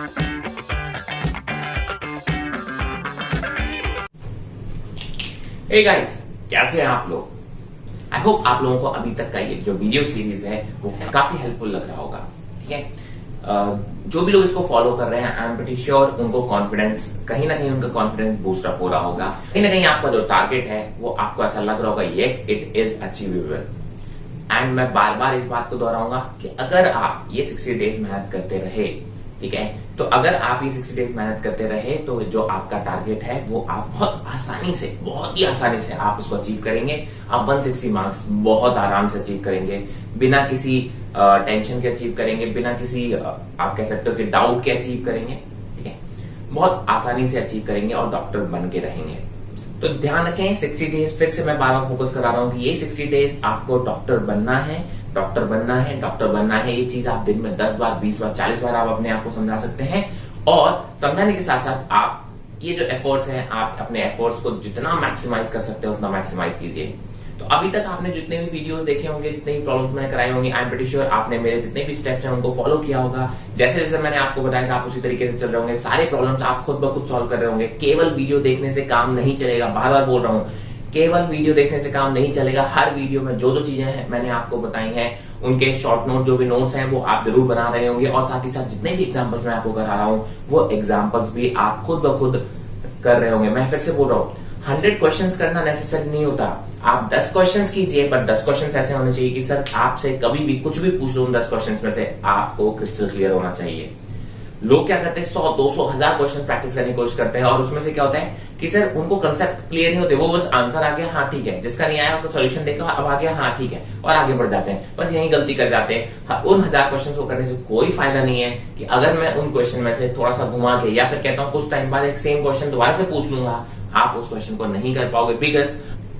Hey guys, कैसे हैं आप लोग? आई होप आप लोगों को अभी तक का ये जो वीडियो सीरीज है वो काफी हेल्पफुल लग रहा होगा। ठीक है, जो भी लोग इसको फॉलो कर रहे हैं, आई एम प्रीटी श्योर उनको कॉन्फिडेंस कहीं ना कहीं उनका कॉन्फिडेंस बूस्ट अप हो रहा होगा। कहीं ना कहीं आपका जो टारगेट है वो आपको ऐसा लग रहा होगा, yes it is achievable. And मैं बार बार इस बात को दोहराऊंगा कि अगर आप ये 60 डेज मेहनत करते रहे, ठीक है, तो अगर आप ये 60 डेज मेहनत करते रहे तो जो आपका टारगेट है वो आप बहुत ही आसानी से आप उसको अचीव करेंगे। आप 160 मार्क्स बहुत आराम से अचीव करेंगे, बिना किसी टेंशन के अचीव करेंगे, बिना किसी आप कह सकते हो कि डाउट के अचीव करेंगे। ठीक है, बहुत आसानी से अचीव करेंगे और डॉक्टर बन के रहेंगे। तो ध्यान रखें, 60 डेज फिर से मैं बार बार फोकस करा रहा हूं कि ये 60 डेज आपको डॉक्टर बनना है, डॉक्टर बनना है। ये चीज आप दिन में 10 बार, 20 बार, 40 बार आप अपने आप को समझा सकते हैं। और समझाने के साथ साथ आप ये जो एफर्ट्स हैं, आप अपने एफर्ट्स को जितना मैक्सिमाइज कर सकते हो उतना मैक्सिमाइज कीजिए। तो अभी तक आपने जितने भी वीडियोस देखे होंगे, जितने भी प्रॉब्लम्स मैंने कराए होंगे, आई एम प्रीटी श्योर आपने मेरे जितने भी स्टेप्स हैं उनको फॉलो किया होगा। जैसे जैसे मैंने आपको बताया था आप उसी तरीके से चल रहे होंगे। सारे प्रॉब्लम्स आप खुद ब खुद सॉल्व कर रहे होंगे। केवल वीडियो देखने से काम नहीं चलेगा, बार बार बोल रहा हूं, केवल वीडियो देखने से काम नहीं चलेगा। हर वीडियो में जो चीजें हैं मैंने आपको बताई हैं, उनके शॉर्ट नोट जो भी नोट्स हैं वो आप जरूर बना रहे होंगे। और साथ ही साथ जितने भी एग्जांपल्स मैं आपको करा रहा हूं वो एग्जांपल्स भी आप खुद ब खुद कर रहे होंगे। मैं फिर से बोल रहा हूं, 100 क्वेश्चंस करना नेसेसरी नहीं होता। आप 10 क्वेश्चंस कीजिए, पर 10 क्वेश्चंस ऐसे होने चाहिए कि सर आपसे कभी भी कुछ भी पूछ लो, उन 10 क्वेश्चंस में से आपको क्रिस्टल क्लियर होना चाहिए। लोग क्या करते हैं, 100, 200, 1000 क्वेश्चन प्रैक्टिस करने की कोशिश करते हैं और उसमें से क्या होता है कि सर उनको कंसेप्ट क्लियर नहीं होते। वो बस आंसर आ गया, हाँ ठीक है, जिसका नहीं आया उसका सोल्यूशन देखा, अब आ गया, हाँ ठीक है, और आगे बढ़ जाते हैं। बस यही गलती कर जाते हैं। उन 1000 क्वेश्चन को करने से कोई फायदा नहीं है कि अगर मैं उन क्वेश्चन में से थोड़ा सा घुमा के या फिर कहता हूं कुछ टाइम बाद एक सेम क्वेश्चन दोबारा से पूछ लूंगा, आप उस क्वेश्चन को नहीं कर पाओगे। बिकॉज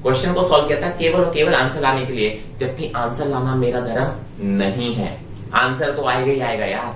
क्वेश्चन को सॉल्व किया था केवल और केवल आंसर लाने के लिए, जबकि आंसर लाना मेरा धर्म नहीं है। आंसर तो आएगा ही आएगा यार।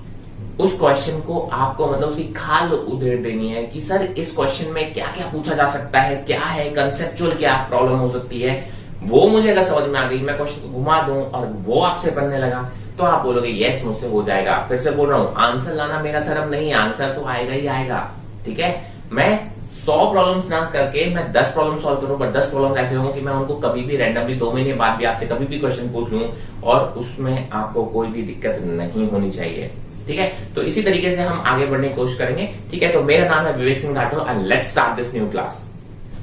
उस क्वेश्चन को आपको मतलब उसकी खाल उधेड़ देनी है कि सर इस क्वेश्चन में क्या क्या पूछा जा सकता है, क्या है कंसेप्चुअल, क्या प्रॉब्लम हो सकती है, वो मुझे अगर समझ में आ गई, मैं क्वेश्चन को घुमा दूं और वो आपसे बनने लगा, तो आप बोलोगे यस मुझसे हो जाएगा। फिर से बोल रहा हूं, आंसर लाना मेरा धर्म नहीं है, आंसर तो आएगा ही आएगा। ठीक है, मैं 100 प्रॉब्लम्स ना करके मैं 10 प्रॉब्लम सॉल्व करूं, पर 10 प्रॉब्लम ऐसे होंगे कि मैं उनको कभी भी रैंडमली 2 महीने बाद भी आपसे कभी भी क्वेश्चन पूछ लूं और उसमें आपको कोई भी दिक्कत नहीं होनी चाहिए। ठीक है, तो इसी तरीके से हम आगे बढ़ने की कोशिश करेंगे। ठीक है, तो मेरा नाम है Vivek Singh Rathore and let's start this new class.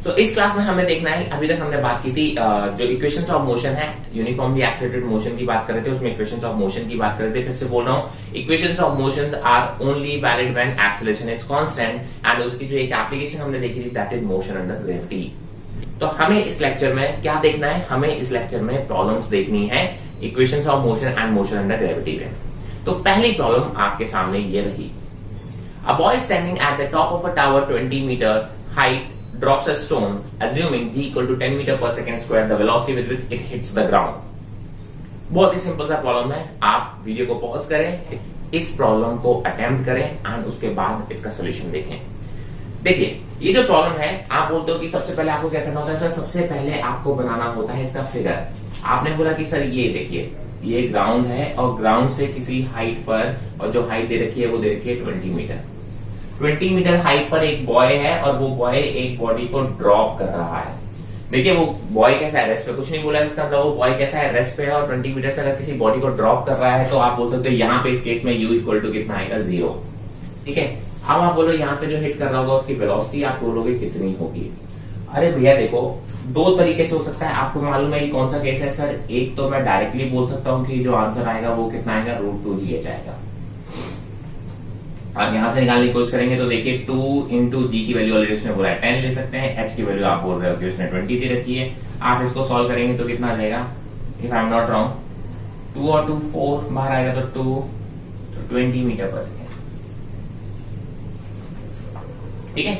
तो इस क्लास में हमें देखना है, अभी तक हमने बात की थी जो इक्वेशंस ऑफ मोशन है, यूनिफॉर्मली एक्सेलरेटेड मोशन की बात कर रहे थे, उसमें इक्वेशंस ऑफ मोशन की बात कर रहे थे। फिर से बोल रहा हूं, equations of motions are only valid when acceleration is constant. And उसकी जो एक एप्लीकेशन हमने देखी थी, that is motion under gravity. तो हमें इस लेक्चर में क्या देखना है, हमें इस लेक्चर में प्रॉब्लम्स देखनी है equations of motion and motion under gravity में। तो पहली प्रॉब्लम आपके सामने ये रही, a boy standing at the top of a tower 20 metre height drops a stone assuming g equal to 10 meter per second square, the velocity with which it hits the ground। बहुत ही simple सा problem है, आप video को pause करें, इस problem को attempt करें and उसके बाद इसका सोल्यूशन देखें। देखिए, ये जो प्रॉब्लम है, आप बोलते हो कि सबसे पहले आपको क्या करना होता है, सर सबसे पहले आपको बनाना होता है इसका फिगर। आपने बोला कि सर ये देखिए, ये ग्राउंड है और ग्राउंड से किसी हाइट पर, और जो हाइट दे रखी है वो दे रखी है 20 मीटर। 20 मीटर हाइट पर एक बॉय है और वो बॉय एक बॉडी को ड्रॉप कर रहा है। देखिए वो बॉय कैसा है, रेस्ट पे, कुछ नहीं बोला इसका मतलब, वो बॉय कैसा है, रेस्ट पे है और 20 मीटर से अगर किसी बॉडी को ड्रॉप कर रहा है तो आप बोल सकते हो यहाँ पे इस केस में u इक्वल टू कितना आएगा, 0। ठीक है, अब आप बोलो यहाँ पे जो हिट कर रहा होगा उसकी वेलोसिटी आप बोलोगे कितनी होगी। अरे भैया देखो, 2 तरीके से हो सकता है। आपको मालूम है कि कौन सा केस है सर, एक तो मैं डायरेक्टली बोल सकता हूँ कि जो आंसर आएगा वो कितना आएगा, √2gh आएगा। आप यहां से निकालने की कोशिश करेंगे तो देखिए 2 इंटू जी की वैल्यू ऑलरेडी उसने बोला है 10 ले सकते हैं, एच की वैल्यू आप बोल रहे हो कि उसने 20 दे रखी है। आप इसको सॉल्व करेंगे तो कितना आ जाएगा, if I am not wrong, 2 और 2 4 बाहर आएगा तो 2, तो 20 मीटर पर सेकेंड। ठीक है,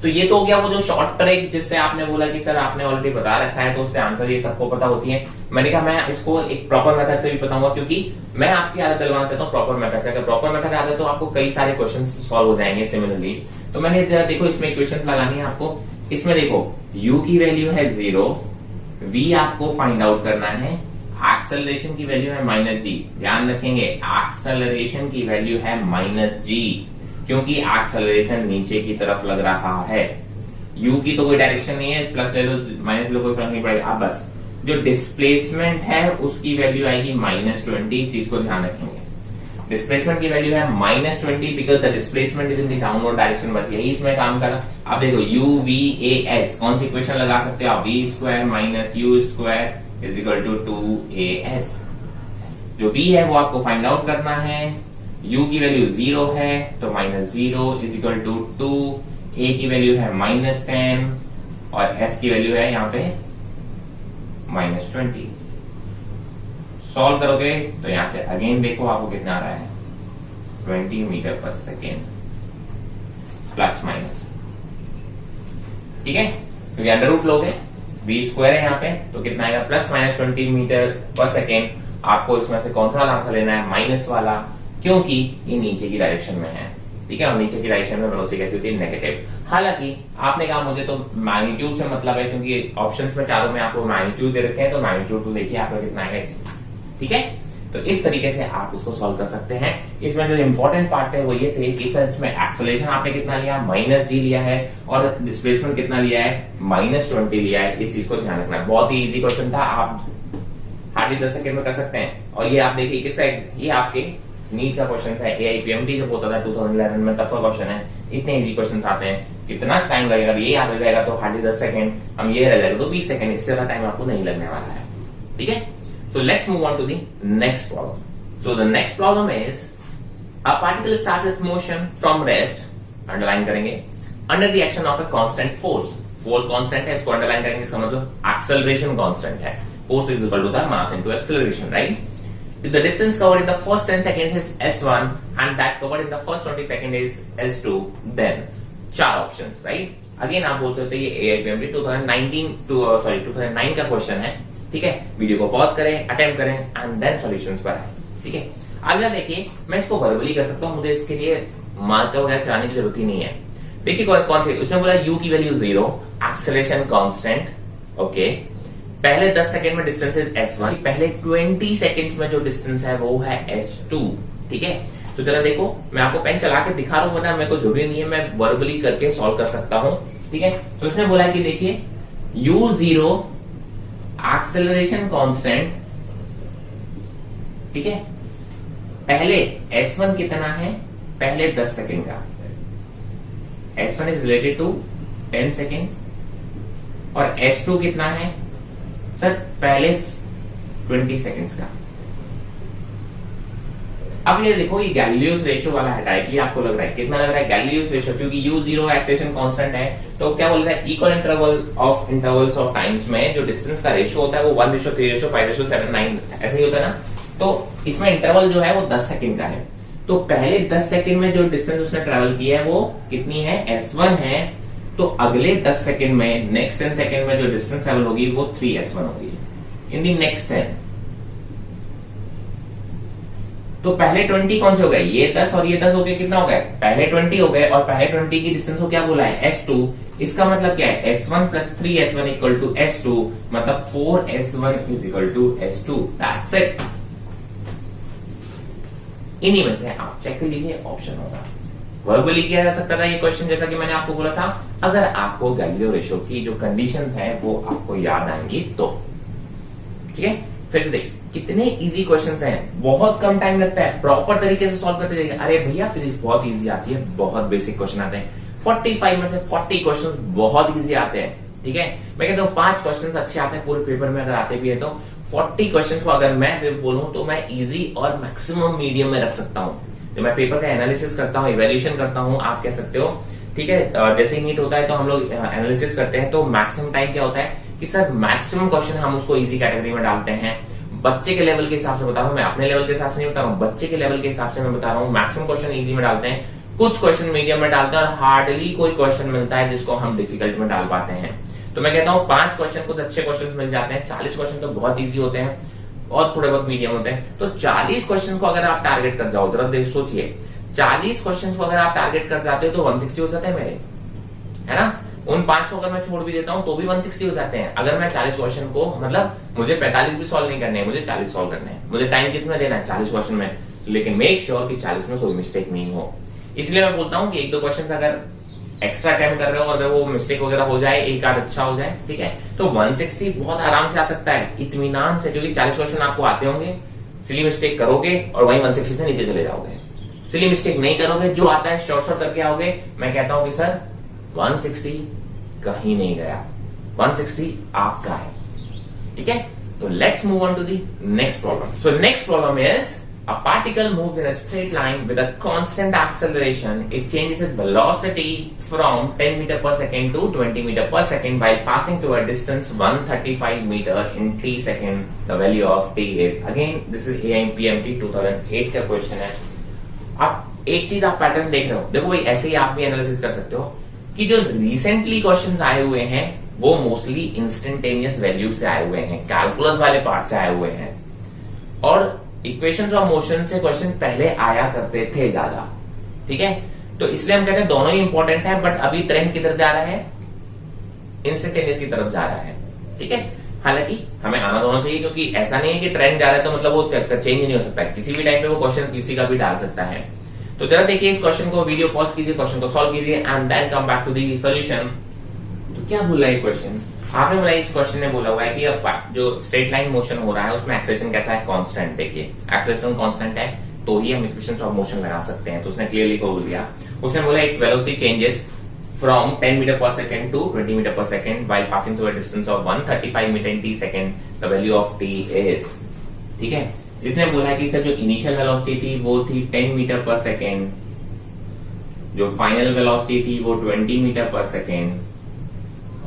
तो ये तो हो गया वो जो शॉर्ट ट्रिक जिससे आपने बोला कि सर आपने ऑलरेडी बता रखा है तो उससे आंसर ये सबको पता होती है। मैंने कहा मैं इसको एक प्रॉपर मेथड से भी बताऊंगा, क्योंकि मैं आपकी आदत दिलवाना चाहता हूँ प्रॉपर मेथड से। अगर प्रॉपर मेथड आता है तो आपको कई सारे क्वेश्चन सॉल्व हो जाएंगे सिमिलरली। तो मैंने देखो इसमें इक्वेशन लगानी है आपको। इसमें देखो u की वैल्यू है 0, v आपको फाइंड आउट करना है, एक्सेलरेशन की वैल्यू है -g। ध्यान रखेंगे एक्सेलरेशन की वैल्यू है -g क्योंकि एक्सेलरेशन नीचे की तरफ लग रहा है। u की तो कोई डायरेक्शन नहीं है, प्लस ले लो माइनस ले लो कोई फर्क नहीं पड़ेगा। अब बस जो डिस्प्लेसमेंट है उसकी वैल्यू आएगी -20। इस चीज को ध्यान रखेंगे, डिस्प्लेसमेंट की वैल्यू है -20 because the displacement is in the downward direction. बस यही इसमें काम कर। अब देखो u v a s कौन सी इक्वेशन लगा सकते हो आप, v square minus u square is equal to 2as। जो v है वो आपको फाइंड आउट करना है, u की वैल्यू 0 है तो -0 इज इक्वल टू 2, a की वैल्यू है -10 और s की वैल्यू है यहाँ पे -20। सॉल्व करोगे तो यहां से अगेन देखो आपको कितना आ रहा है, 20 metre per second plus minus. ठीक है, क्योंकि अंडर रूट लोगे, v स्क्वायर है यहाँ पे तो कितना आएगा +-20 मीटर पर सेकेंड। आपको इसमें से कौन सा वाला आंसर लेना है, माइनस वाला, क्योंकि ये नीचे की डायरेक्शन में है। ठीक है, और नीचे की डायरेक्शन में वेलोसिटी कैसी होती है, नेगेटिव। हालांकि आपने कहा मुझे तो मैग्नीट्यूड से मतलब है, क्योंकि ऑप्शंस में चारों में आपको मैग्नीट्यूड दे रखे हैं, तो मैग्नीट्यूड तो देखिए आपका कितना आएगा इसमें। ठीक है, तो इस तरीके से आप उसको सॉल्व कर सकते हैं। इसमें जो इंपॉर्टेंट पार्ट है वो ये थे कि सर इसमें एक्सेलरेशन आपने कितना लिया, -g लिया है, और डिस्प्लेसमेंट कितना लिया है, -20 लिया है। इस चीज को ध्यान रखना है। बहुत ही इजी क्वेश्चन था, आप हार्डली 10 सेकंड में कर सकते हैं। और ये आप देखिए किसका, ये आपके नीट का क्वेश्चन था, AIPMT जब होता था 2011 में, तब का क्वेश्चन है। इतने इजी क्वेश्चन आते हैं, कितना टाइम लगेगा, ये याद हो जाएगा तो हार्डली 10 सेकंड, हम ये रह जाएगा तो 20 सेकंड, इससे ज्यादा टाइम आपको नहीं लगने वाला है। ठीक है, so let's move on to the next problem. So the next problem is a particle starts its motion from rest, underline करेंगे, under the action of a constant force. Force constant है, इसको underline करेंगे, इसका मतलब acceleration constant है। Force is equal to the mass into acceleration, right? If the distance covered in the first 10 seconds is s1 and that covered in the first 20 seconds is s2, then चार options, right? Again आप बोलते होते ये AIPMT 2009 का question है। ठीक है, video को पॉज करें, अटेम्प्ट करें एंड देन सॉल्यूशंस पर आए। ठीक है, अगला देखिए, मैं इसको वर्बली कर सकता हूं, मुझे इसके लिए मार्कर वगैरह चलाने की जरूरत ही नहीं है। देखिए कौन सी, उसने बोला u की वैल्यू 0, एक्सेलरेशन कांस्टेंट। ओके, पहले 10 सेकंड में डिस्टेंस इज s1, पहले 20 सेकंड्स में जो डिस्टेंस है वो है s2। ठीक है, तो जरा देखो, मैं आपको पेन चला के दिखा रहा हूं, वरना मेरे को जरूरी नहीं है, मैं वर्बली करके सॉल्व कर सकता हूं। ठीक है, तो उसने बोला कि देखिए u0 एक्सेलरेशन कांस्टेंट। ठीक है, पहले s1 कितना है, पहले 10 सेकंड का, s1 is related to 10 seconds, और s2 कितना है सर, पहले 20 सेकंड्स का। अब ये देखो, ये गैलीलियोस रेशियो वाला है, डायरेक्टली आपको लग रहा है, कितना लग रहा है गैलीलियोस रेशियो, क्योंकि u0 एक्सेलरेशन कांस्टेंट है, तो क्या बोल रहा है, इक्वल इंटरवल्स ऑफ टाइम्स में जो डिस्टेंस का रेशियो होता है वो 1:3:5:7:9 ऐसे ही होता है ना। तो इसमें इंटरवल जो है वो 10 सेकंड का है, तो पहले 10 सेकंड में जो डिस्टेंस उसने ट्रेवल किया है वो कितनी है, s1 है, तो अगले 10 सेकंड में, नेक्स्ट 10 सेकंड में जो डिस्टेंस ट्रेवल होगी वो 3s1 होगी इन दी नेक्स्ट 10। तो पहले 20 कौन से हो गए, ये 10 और ये 10 हो गए, कितना हो गए, पहले 20 हो गए, और पहले 20 की डिस्टेंस को क्या बोला है, s2। इसका मतलब क्या है, s1 + 3s1 = s2, मतलब 4s1 = s2। That's it. इन्हीं में से आप चेक कर लीजिए, ऑप्शन होगा। वर्बली किया जा सकता था ये क्वेश्चन, जैसा कि मैंने आपको बोला था, अगर आपको गैलीलियो रेशियो की जो कंडीशंस हैं वो आपको याद आएंगी तो। ठीक है, फिर से देखिए कितने इजी क्वेश्चंस हैं, बहुत कम टाइम लगता है, प्रॉपर तरीके से सॉल्व करते जाइए। अरे भैया फिजिक्स बहुत इजी आती है, बहुत बेसिक क्वेश्चन आते हैं, 45 में से 40 क्वेश्चंस बहुत इजी आते हैं। ठीक है, मैं कहता हूँ 5 क्वेश्चंस अच्छे आते हैं पूरे पेपर में, अगर आते भी है तो 40 क्वेश्चंस को अगर मैं बोलूं तो मैं इजी और मैक्सिमम मीडियम में रख सकता हूँ। जब मैं पेपर का एनालिसिस करता हूँ, इवेल्यूएशन करता हूँ, आप कह सकते हो। ठीक है, जैसे ही नीट होता है तो हम लोग एनालिसिस करते हैं, तो मैक्सिमम टाइम क्या होता है कि सर मैक्सिमम क्वेश्चन हम उसको इजी कैटेगरी में डालते हैं। बच्चे के लेवल के हिसाब से बता रहा हूँ मैं, अपने लेवल के हिसाब से नहीं बता रहा हूँ, बच्चे के लेवल के हिसाब से मैं बता रहा हूँ। मैक्सिमम क्वेश्चन इजी में डालते हैं, कुछ क्वेश्चन मीडियम में डालते हैं, और हार्डली कोई क्वेश्चन मिलता है जिसको हम डिफिकल्ट में डाल पाते हैं। तो मैं कहता हूँ 5 क्वेश्चन कुछ अच्छे क्वेश्चन मिल जाते हैं, 40 क्वेश्चन तो बहुत ईजी होते हैं और थोड़े बहुत मीडियम होते हैं। तो 40 क्वेश्चन को अगर आप टारगेट कर जाओ, जरा सोचिए, 40 क्वेश्चन को अगर आप टारगेट कर जाते हो तो 160 हो जाते हैं मेरे, है ना। उन 5 को अगर मैं छोड़ भी देता हूं तो भी 160 हो जाते हैं। अगर मैं 40 क्वेश्चन को, मतलब मुझे 45 भी सॉल्व नहीं करने हैं, मुझे 40 सॉल्व करने हैं। मुझे टाइम कितना देना है 40 क्वेश्चन में, लेकिन मेक श्योर कि 40 में कोई मिस्टेक नहीं हो। इसलिए मैं बोलता हूं कि एक दो क्वेश्चन अगर एक्स्ट्रा अटेम्प्ट कर रहे हो, अगर वो मिस्टेक वगैरह हो जाए, एक आध अच्छा हो जाए, ठीक है, तो 160 बहुत आराम से आ सकता है इत्मीनान से, क्योंकि 40 क्वेश्चन आपको आते होंगे। सिली मिस्टेक करोगे और वही 160 से नीचे चले जाओगे। सिली मिस्टेक नहीं करोगे, जो आता है शॉर्ट शॉर्ट करके आओगे। मैं कहता हूं कि सर 160 कहीं नहीं गया, 160 आपका है, ठीक है। तो let's move on to the next problem. So next problem is a particle moves in a straight line with a constant acceleration. It changes its velocity from 10 meter per second to 20 meter per second while passing through a distance 135 meter in t second. The value of t is, again this is AIMPMT 2008 का question है। आप एक चीज आप pattern देख रहे हो, देखो भाई ऐसे ही आप भी एनालिसिस कर सकते हो कि जो रिसेंटली क्वेश्चंस आए हुए हैं वो मोस्टली इंस्टेंटेनियस वैल्यू से आए हुए हैं, कैलकुलस वाले पार्ट से आए हुए हैं, और इक्वेशंस ऑफ मोशन से क्वेश्चन पहले आया करते थे ज्यादा, ठीक है। तो इसलिए हम कहते हैं दोनों ही इंपॉर्टेंट है, बट अभी ट्रेंड किधर जा रहा है, इंस्टेंटेनियस की तरफ जा रहा है, ठीक है। हालांकि हमें आना दोनों चाहिए, क्योंकि ऐसा नहीं है कि ट्रेंड जा रहा है तो मतलब वो चेंज ही नहीं हो सकता है, किसी भी टाइम पे वो क्वेश्चन किसी का भी डाल सकता है। तो जरा देखिए इस क्वेश्चन को, वीडियो पॉज कीजिए, क्वेश्चन को सॉल्व कीजिए and then come back to the solution. तो क्या बोला है क्वेश्चन, आपने बोला इस क्वेश्चन में बोला हुआ है कि अब जो स्ट्रेट लाइन मोशन हो रहा है उसमें एक्सेलरेशन कैसा है, कांस्टेंट। देखिए एक्सेलरेशन कांस्टेंट है तो ही हम इक्वेशंस ऑफ मोशन लगा सकते हैं। तो उसने क्लियरली बोल दिया, उसने बोला its velocity changes from 10 metre per second to 20 metre per second while passing through a distance of 135 metre in t second. The value of t is, ठीक है। इसने बोला कि सर जो इनिशियल वेलोसिटी थी वो थी 10 मीटर पर सेकंड, जो फाइनल वेलोसिटी थी वो 20 मीटर पर सेकंड,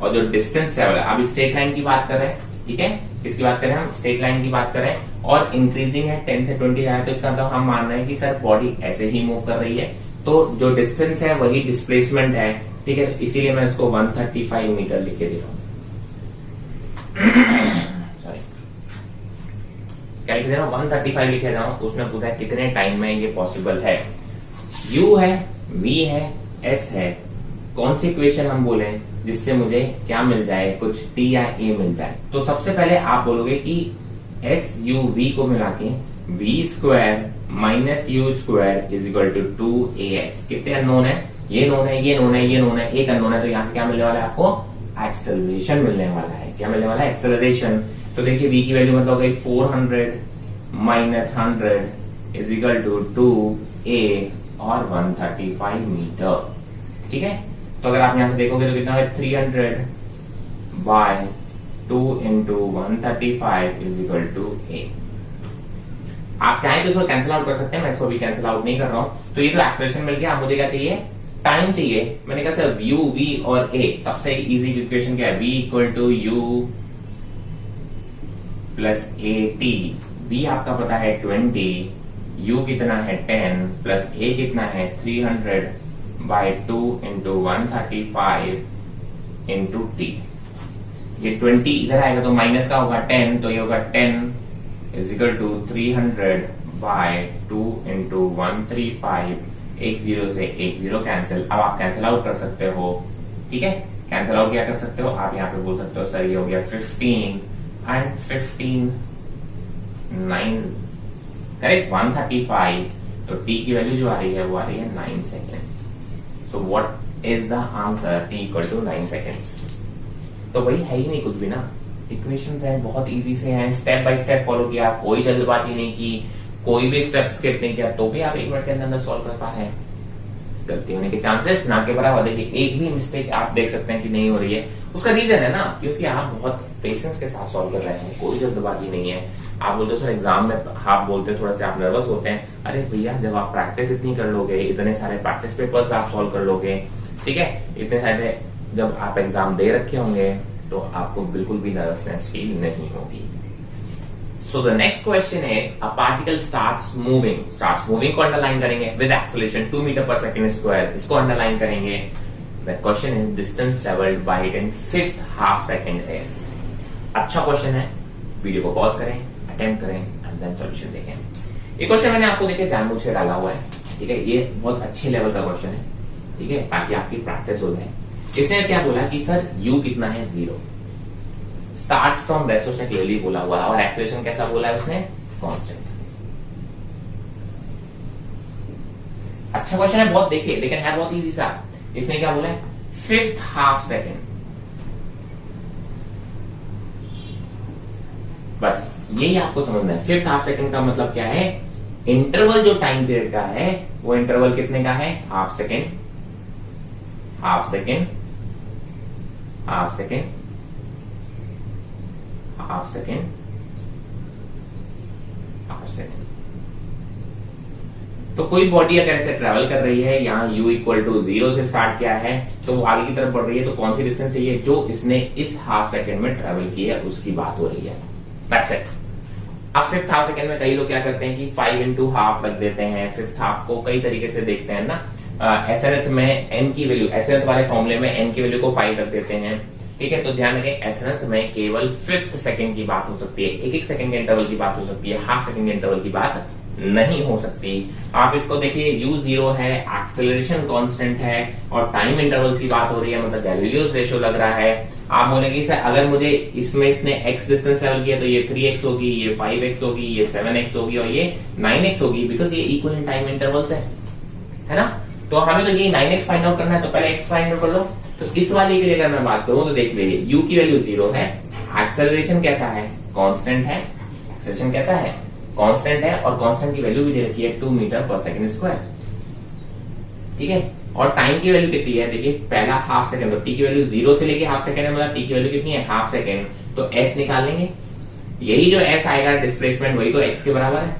और जो डिस्टेंस ट्रेवल है, अभी स्ट्रेट लाइन की बात कर रहे हैं, ठीक है, किसकी बात कर रहे हैं हम, स्ट्रेट लाइन की बात कर रहे हैं, और इंक्रीजिंग है 10 से 20 आया, तो इसका मतलब हम मान रहे हैं कि सर बॉडी ऐसे ही मूव कर रही है, तो जो डिस्टेंस है वही डिस्प्लेसमेंट है, ठीक है। इसीलिए मैं इसको 135 मीटर लिखे दे रहा हूं, सॉरी क्या लिखे दे रहा हूं, 135 लिखे दे रहा हूं। उसमें पूछा है कितने टाइम में ये पॉसिबल है। U है, V है, S है, कौन सी इक्वेशन हम बोले जिससे मुझे क्या मिल जाए, कुछ T या A मिल जाए। तो सबसे पहले आप बोलोगे कि S U V को मिला के V square minus U square is equal to 2AS। कितने अननोन है, ये नोन है, ये नोन है, ये नोन है, एक अननोन है, तो यहां से क्या मिलने वाला है आपको, एक्सेलरेशन मिलने वाला है। क्या मिलने वाला है, एक्सेलरेशन। तो देखिए V की वैल्यू मतलब हो गई 400 minus 100 is equal to 2A और 135 मीटर, ठीक है। तो अगर आप यहां से देखोगे तो कितना है, 300 by 2 into 135 is equal to A। आप चाहें तो इसको कैंसिल आउट कर सकते हैं, मैं इसको भी कैंसिल आउट नहीं कर रहा हूं। तो ये तो एक्सेलरेशन मिल गया, मुझे क्या चाहिए, टाइम चाहिए। मैंने कहा सर U V और A, सबसे इजी इक्वेशन क्या है, V equal to U plus AT। V आपका पता है 20, U कितना है 10 प्लस A कितना है 300 बाय 2 इंटू 135 इंटू टी। ये 20 इधर आएगा तो माइनस का होगा 10, तो ये होगा 10 is equal to 300 by 2 into 135। एक जीरो से एक जीरो कैंसिल। अब आप कैंसिल आउट कर सकते हो, ठीक है। कैंसिल आउट क्या कर सकते हो, आप यहाँ पे बोल सकते हो सर ये हो गया 15 एंड 15 9 करेक्ट 135। तो टी की वैल्यू जो आ रही है वो आ रही है 9 second. So what is the answer, t equal to 9 seconds। तो वही है ही नहीं कुछ भी ना, इक्वेशंस हैं बहुत इजी से हैं, स्टेप बाय स्टेप फॉलो किया, कोई जल्दबाजी नहीं की, कोई भी स्टेप स्किप नहीं किया, तो भी आप 1 मिनट के अंदर सॉल्व कर पा रहे हैं। गलती होने के चांसेस ना के बराबर। देखिए एक भी मिस्टेक आप देख सकते हैं कि नहीं हो रही है, उसका रीजन है ना, क्योंकि आप बहुत पेशेंस के साथ सॉल्व कर रहे हैं, कोई जल्दबाजी नहीं है। आप बोलते हो सर एग्जाम में, आप बोलते थोड़ा सा आप नर्वस होते हैं, अरे भैया जब आप प्रैक्टिस इतनी कर लोगे, इतने सारे प्रैक्टिस पेपर्स आप सॉल्व कर लोगे, ठीक है, इतने सारे जब आप एग्जाम दे रखे होंगे तो आपको बिल्कुल भी नर्वसनेस फील नहीं होगी। So the next question is a particle starts moving को अंडरलाइन करेंगे with acceleration 2 metre per second square, इसको अंडरलाइन करेंगे। The question is distance travelled bye it in 5th half second is. अच्छा question है, video को pause करें, attempt करें and then solution देखें। ये क्वेश्चन मैंने आपको देखिए जानबूझ के डाला हुआ है, ठीक है, ये बहुत अच्छे लेवल का क्वेश्चन है, ठीक है, ताकि आपकी प्रैक्टिस हो जाए। इसने क्या बोला कि सर U कितना है 0, स्टार्ट फ्रॉम रेस्ट उसने क्लियरली बोला हुआ है, और एक्सेलरेशन कैसा बोला है उसने, कांस्टेंट। अच्छा क्वेश्चन है बहुत, देखिए, लेकिन है बहुत इजी सा। इसने क्या बोला है, 5th हाफ सेकेंड। बस यही आपको समझना है। 5th हाफ सेकेंड का मतलब क्या है, इंटरवल जो टाइम पीरियड का है वो इंटरवल कितने का है, half second, half second, half second, half second, half second. तो कोई बॉडी अगर ऐसे ट्रेवल कर रही है, यहाँ u इक्वल टू 0 से स्टार्ट किया है, तो वो आगे की तरफ बढ़ रही है, तो कौन सी डिस्टेंस चाहिए, जो इसने इस हाफ सेकेंड में ट्रेवल की है उसकी बात हो रही है। That's it. अब 5th हाफ सेकेंड में कई लोग क्या करते हैं कि 5 इंटू हाफ रख देते हैं। 5th हाफ को कई तरीके से देखते हैं ना, एसएनएथ में n की वैल्यू, एसएनएथ वाले फॉर्मूले में n की वैल्यू को 5 रख देते हैं। ठीक है, तो ध्यान रखें, एसएनएथ में केवल 5th सेकेंड की बात हो सकती है, एक सेकेंड के इंटरवल की बात हो सकती है, हाफ सेकेंड के इंटरवल की बात नहीं हो सकती। आप इसको देखिए, u 0 है, एक्सेलरेशन कांस्टेंट है और टाइम इंटरवल्स की बात हो रही है, मतलब गैलीलियोस रेशियो लग रहा है। आप बोलेंगे सर अगर मुझे इसमें इसने x डिस्टेंस ट्रेवल किया तो ये 3x होगी, ये 5x होगी, ये 7x होगी और ये 9x होगी, बिकॉज ये इक्वल इन टाइम इंटरवल्स है ना। तो हमें तो ये 9x फाइंड आउट करना है, तो पहले x फाइंड आउट कर लो। तो इस वाले के लिए अगर मैं बात करूं तो देख लीजिए, u की वैल्यू 0 है, एक्सेलरेशन कैसा है, कांस्टेंट है, एक्सेलरेशन कैसा है, कांस्टेंट है, और कांस्टेंट की वैल्यू भी दे रखी है 2 मीटर पर सेकंड स्क्वायर। ठीक है, और टाइम की वैल्यू कितनी है, देखिए पहला हाफ सेकंड, तो टी की वैल्यू 0 से लेके हाफ सेकंड है, मतलब टी की वैल्यू कितनी है, हाफ सेकंड। तो एस निकाल लेंगे, यही जो एस आएगा डिस्प्लेसमेंट वही तो एक्स के बराबर है,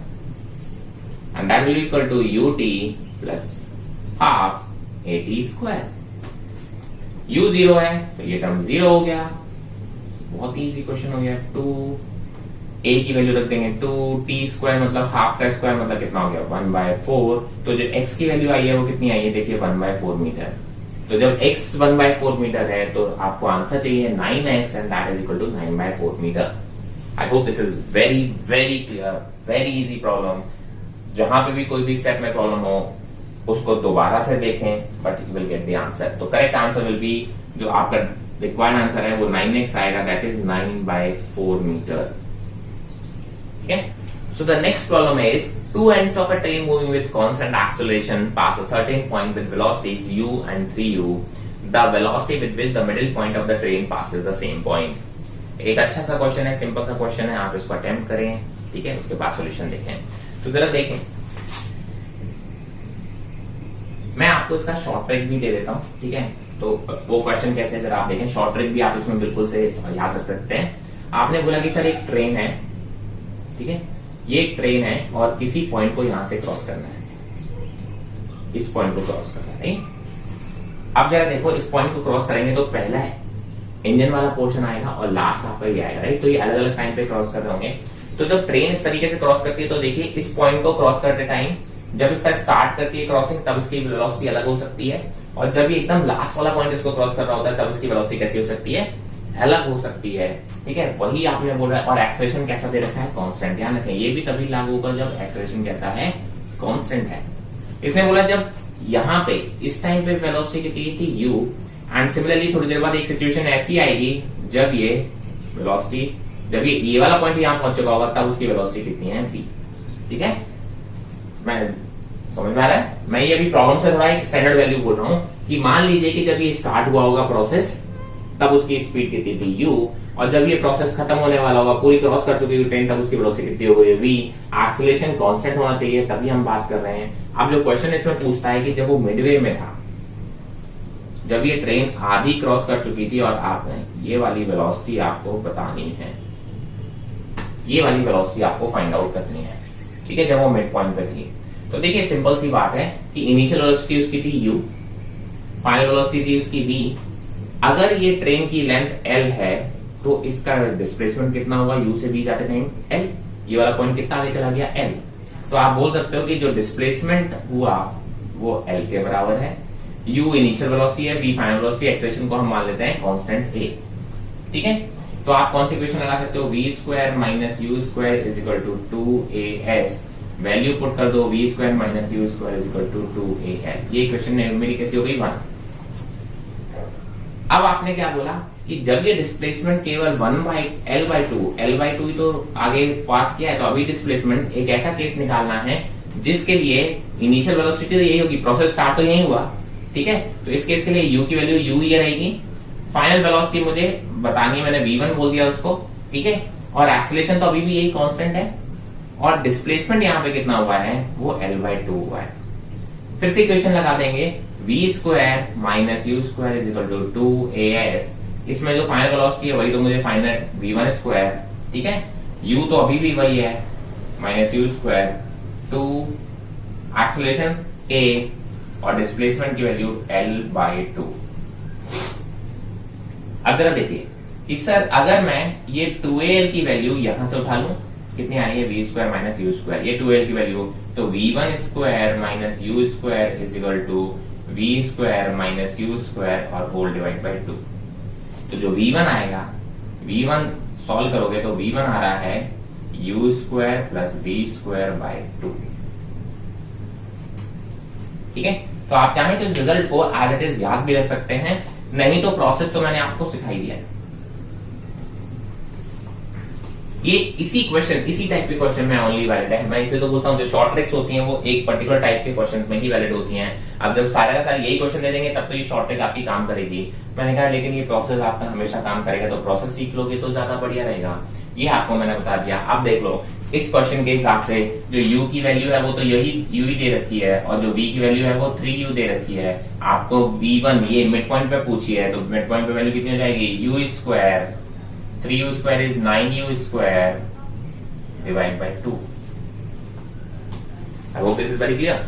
and that will equal to u t plus half a t square. u 0 है तो ये टर्म 0 हो गया, बहुत ही इजी क्वेश्चन हो गया। 2 a की वैल्यू रख देंगे 2 t स्क्वायर, मतलब हाफ का स्क्वायर मतलब कितना हो गया 1/4। तो जो x की वैल्यू आई है वो कितनी आई है, देखिए 1/4 मीटर। तो जब x 1/4 मीटर है तो आपको आंसर चाहिए 9x and that is equal to 9/4 metre. I hope this is very very clear, very easy problem. जहां पे भी कोई भी स्टेप में प्रॉब्लम हो उसको दोबारा से देखें, but you will get the answer. तो करेक्ट आंसर विल बी, जो आपका रिक्वायर्ड आंसर है वो 9x आएगा, that is 9/4 metre. Okay, so the next problem is two ends of a train moving with constant acceleration pass a certain point with velocities u and 3u. The velocity with which the middle point of the train passes the same point. एक अच्छा सा question है, simple सा question है, आप इसको attempt करें, ठीक है, उसके बाद सॉल्यूशन देखें। तो जरा देखें, मैं आपको इसका शॉर्ट ट्रिक भी दे देता हूं, ठीक है। तो वो क्वेश्चन कैसे, जरा आप देखें, शॉर्ट ट्रिक भी आप इसमें बिल्कुल से याद रख सकते हैं। आपने बोला कि सर एक ट्रेन है, ठीक है, ये एक ट्रेन है और किसी पॉइंट को यहां से क्रॉस करना है, इस पॉइंट को क्रॉस करना है, नहीं? अब जरा देखो, इस पॉइंट को क्रॉस करेंगे तो पहला इंजन वाला पोर्शन आएगा और लास्ट आपका ये आएगा, राइट। तो ये अलग अलग टाइम पे क्रॉस कर रहे होंगे। तो जब ट्रेन इस तरीके से क्रॉस करती है तो देखिए इस पॉइंट को क्रॉस करते टाइम जब इसका स्टार्ट करती है क्रॉसिंग तब इसकी वेलोसिटी अलग हो सकती है, और जब ये एकदम लास्ट वाला पॉइंट इसको क्रॉस कर रहा होता है तब इसकी वेलोसिटी कैसी हो सकती है, अलग हो सकती है, ठीक है। वही आपने बोला। और एक्सेलरेशन कैसा दे रखा है, कांस्टेंट। ध्यान रखें, ये भी तभी लागू होगा जब एक्सेलरेशन कैसा है, कांस्टेंट है। इसने बोला जब यहाँ पे इस टाइम पे वेलोसिटी कितनी थी, u, एंड सिमिलरली थोड़ी देर बाद एक सिचुएशन ऐसी आएगी जब ये वेलोसिटी, जब ये वाला पॉइंट यहाँ पहुंच चुका होगा तब उसकी वेलोसिटी कितनी है, v, ठीक है। मैं समझ में आ रहा है, मैं ये अभी प्रॉब्लम से थोड़ा एक स्टैंडर्ड वैल्यू बोल रहा हूं कि मान लीजिए कि जब ये स्टार्ट हुआ होगा प्रोसेस तब उसकी स्पीड कितनी थी, u, और जब ये प्रोसेस खत्म होने वाला होगा, पूरी क्रॉस कर चुकी हुई ट्रेन, तब उसकी वेलोसिटी कितनी हो गई, v। एक्सीलरेशन कांस्टेंट होना चाहिए, तभी हम बात कर रहे हैं। अब जो क्वेश्चन इसमें पूछता है कि जब वो मिडवे में था, जब ये ट्रेन आधी क्रॉस कर चुकी थी और आपने ये वाली वेलोसिटी आपको बतानी है, ये वाली वेलोसिटी आपको फाइंड आउट करनी है, ठीक है, जब वो मिड पॉइंट पे थी। तो देखिए सिंपल सी बात है कि इनिशियल वेलोसिटी उसकी थी u, फाइनल वेलोसिटी थी उसकी v। अगर ये ट्रेन की लेंथ l है तो इसका डिस्प्लेसमेंट कितना होगा, u से v जाते टाइम l, ये वाला पॉइंट कितना आगे चला गया, l। तो आप बोल सकते हो कि जो डिस्प्लेसमेंट हुआ वो l के बराबर है, u इनिशियल वेलोसिटी है, v फाइनल वेलोसिटी, एक्सेलरेशन को हम मान लेते हैं कांस्टेंट a, ठीक है। तो आप कौन सी इक्वेशन लगा सकते हो, v square minus u square is equal to 2as, value put कर दो, v square minus u square is equal to 2al। ये इक्वेशन मेरी कैसी हो गई, 1। अब आपने क्या बोला कि जब ये डिस्प्लेसमेंट केवल 1/L/2 ही तो आगे पास किया है, तो अभी डिस्प्लेसमेंट एक ऐसा केस निकालना है जिसके लिए इनिशियल वेलोसिटी तो यही होगी, प्रोसेस स्टार्ट तो यही हुआ, ठीक है। तो इस केस के लिए u की वैल्यू u ये रहेगी। फाइनल वेलोसिटी मुझे बतानी है, मैंने v1 बोल दिया उसको, ठीक है। और एक्सीलरेशन तो अभी भी यही कांस्टेंट है, और डिस्प्लेसमेंट यहाँ पे कितना हुआ है, वो L/2 हुआ है। फिर से इक्वेशन लगा देंगे, v² minus u² is equal to 2as। इसमें जो फाइनल वेलोसिटी है वही तो मुझे फाइनल v1², ठीक है। u तो अभी भी वही है, माइनस u², 2 एक्सीलरेशन a और डिस्प्लेसमेंट की वैल्यू L/2। अगर देखिए कि सर अगर मैं ये 2al की वैल्यू यहां से उठा लूं, कितनी आ रही है, v² माइनस u², ये 2al की वैल्यू, तो v1² minus u² is equal to v² minus u² और होल डिवाइड बाई 2। तो जो v1 आएगा, v1 सॉल्व करोगे तो v1 आ रहा है u² प्लस v² बाई 2, ठीक है। तो आप चाहें तो इस रिजल्ट को एज इट इज याद भी रख सकते हैं, नहीं तो प्रोसेस तो मैंने आपको सिखाई दिया है। ये इसी टाइप के क्वेश्चन में ओनली वैलिड है। मैं इसे तो बोलता हूँ जो शॉर्ट ट्रिक्स होती हैं वो एक पर्टिकुलर टाइप के क्वेश्चंस में ही वैलिड होती हैं। अब जब सारे का सारे यही क्वेश्चन दे देंगे तब तो ये शॉर्ट ट्रिक आपकी काम करेगी। मैंने कहा लेकिन ये प्रोसेस आपका हमेशा काम करेगा, तो प्रोसेस सीख लोगे तो ज्यादा बढ़िया रहेगा। ये आपको मैंने बता दिया। अब देख लो इस क्वेश्चन के हिसाब से जो u की वैल्यू है वो तो यही u ही दे रखी है, और जो v की वैल्यू है वो 3u दे रखी है। आपको v1 ये मिड पॉइंट पे पूछी है, तो मिड पॉइंट पे वैल्यू कितनी हो जाएगी, u², 3u² is 9u² divide by 2। I hope this is very clear,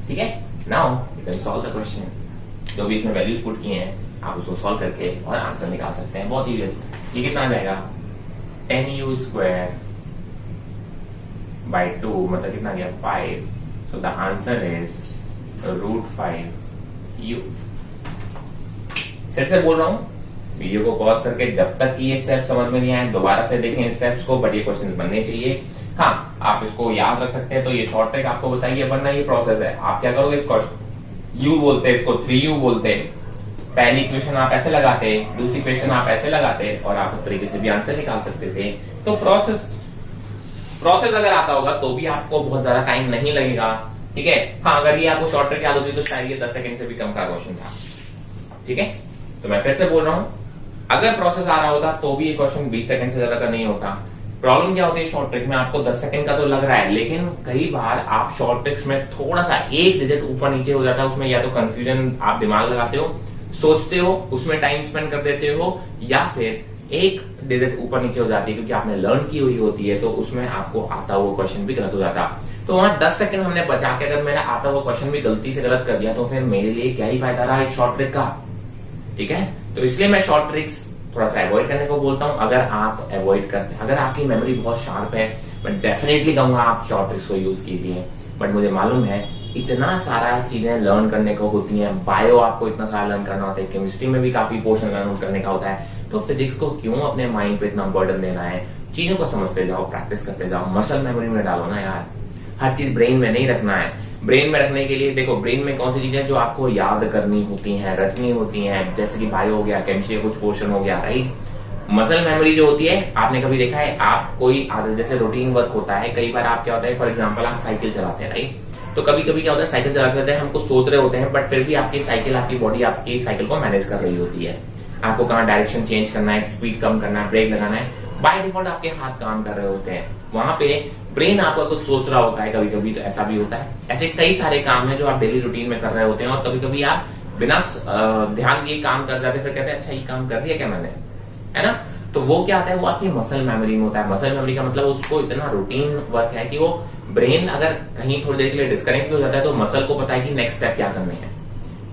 ठीक है। Now you can solve the question. जो भी इसमें वैल्यूज पुट किए हैं आप उसको सॉल्व करके और आंसर निकाल सकते हैं, बहुत ही। ये कितना आ जाएगा, 10u² बाई 2, मतलब कितना गया 5। So the answer is √5u। फिर से बोल रहा हूं, वीडियो को पॉज करके जब तक कि ये स्टेप समझ में नहीं आए दोबारा से देखें स्टेप्स को, बट ये क्वेश्चन बनने चाहिए। हाँ, आप इसको याद रख सकते हैं, तो ये शॉर्ट ट्रिक आपको बताइए, वरना ये प्रोसेस है। आप क्या करोगे, इसको u बोलते हैं, इसको 3u बोलते हैं। पहली इक्वेशन आप ऐसे लगाते, दूसरी इक्वेशन आप ऐसे लगाते, और आप इस तरीके से भी आंसर निकाल सकते थे। तो प्रोसेस अगर आता होगा तो भी आपको बहुत ज्यादा टाइम नहीं लगेगा, ठीक है। हाँ, अगर ये आपको शॉर्ट ट्रिक याद होती तो शायद ये 10 सेकंड से भी कम का क्वेश्चन था, ठीक है। तो मैं फिर से बोल रहा हूं, अगर प्रोसेस आ रहा होता तो भी ये क्वेश्चन 20 सेकंड से ज्यादा का नहीं होता। प्रॉब्लम क्या होती है शॉर्ट ट्रिक में, आपको 10 सेकंड का तो लग रहा है, लेकिन कई बार आप शॉर्ट ट्रिक्स में थोड़ा सा एक डिजिट ऊपर नीचे हो जाता है, उसमें या तो कंफ्यूजन, आप दिमाग लगाते हो, सोचते हो, उसमें टाइम स्पेंड कर देते हो, या फिर एक डिजिट ऊपर नीचे हो जाती है क्योंकि आपने लर्न की हुई होती है, तो उसमें आपको आता हुआ क्वेश्चन भी गलत हो जाता। तो वहां 10 सेकंड हमने बचा के अगर मेरा आता हुआ क्वेश्चन भी गलती से गलत कर दिया तो फिर मेरे लिए क्या ही फायदा रहा एक शॉर्ट ट्रिक का, ठीक है। तो इसलिए मैं शॉर्ट ट्रिक्स थोड़ा सा अवॉइड करने को बोलता हूं। अगर आप अवॉइड करते हैं, अगर आपकी मेमोरी बहुत शार्प है, मैं डेफिनेटली कहूंगा आप शॉर्ट ट्रिक्स को यूज कीजिए। बट मुझे मालूम है इतना सारा चीजें लर्न करने को होती हैं, बायो आपको इतना सारा लर्न करना होता है, केमिस्ट्री में भी काफी पोर्शन लर्न करने का होता है, तो फिजिक्स को क्यों अपने माइंड पे इतना बर्डन देना है। चीजों को समझते जाओ, प्रैक्टिस करते जाओ, मसल मेमोरी में डालो ना यार। हर चीज ब्रेन में नहीं रखना है। ब्रेन में रखने के लिए देखो, ब्रेन में कौन सी चीजें जो आपको याद करनी होती हैं, रखनी होती हैं, जैसे कि बायो हो गया, केमिस्ट्री का कुछ पोर्शन हो गया, राइट। मसल मेमोरी जो होती है, आपने कभी देखा है, आप कोई जैसे रूटीन वर्क होता है, कई बार आप क्या होता है, फॉर एग्जाम्पल आप साइकिल चलाते हैं, राइट। तो कभी कभी क्या होता है, साइकिल चलाते रहते हैं, हमको सोच रहे होते हैं, बट फिर भी आपकी साइकिल, आपकी बॉडी आपकी साइकिल को मैनेज कर रही होती है। आपको कहाँ डायरेक्शन चेंज करना है, स्पीड कम करना है, ब्रेक लगाना है, बाय डिफॉल्ट आपके हाथ काम कर रहे होते हैं। वहां पे ब्रेन आपका कुछ सोच रहा होता है, कभी कभी तो ऐसा भी होता है। ऐसे कई सारे काम है जो आप डेली रूटीन में कर रहे होते हैं, और कभी कभी आप बिना ध्यान दिए काम कर जाते, फिर कहते हैं अच्छा ये काम कर दिया क्या मैंने, है ना। तो वो क्या आता है, वो आपकी मसल मेमोरी में होता है। मसल मेमोरी का मतलब उसको इतना रूटीन वर्क है कि वो ब्रेन अगर कहीं थोड़ी देर के लिए डिस्कनेक्ट हो जाता है तो मसल को पता है कि नेक्स्ट स्टेप क्या करने हैं,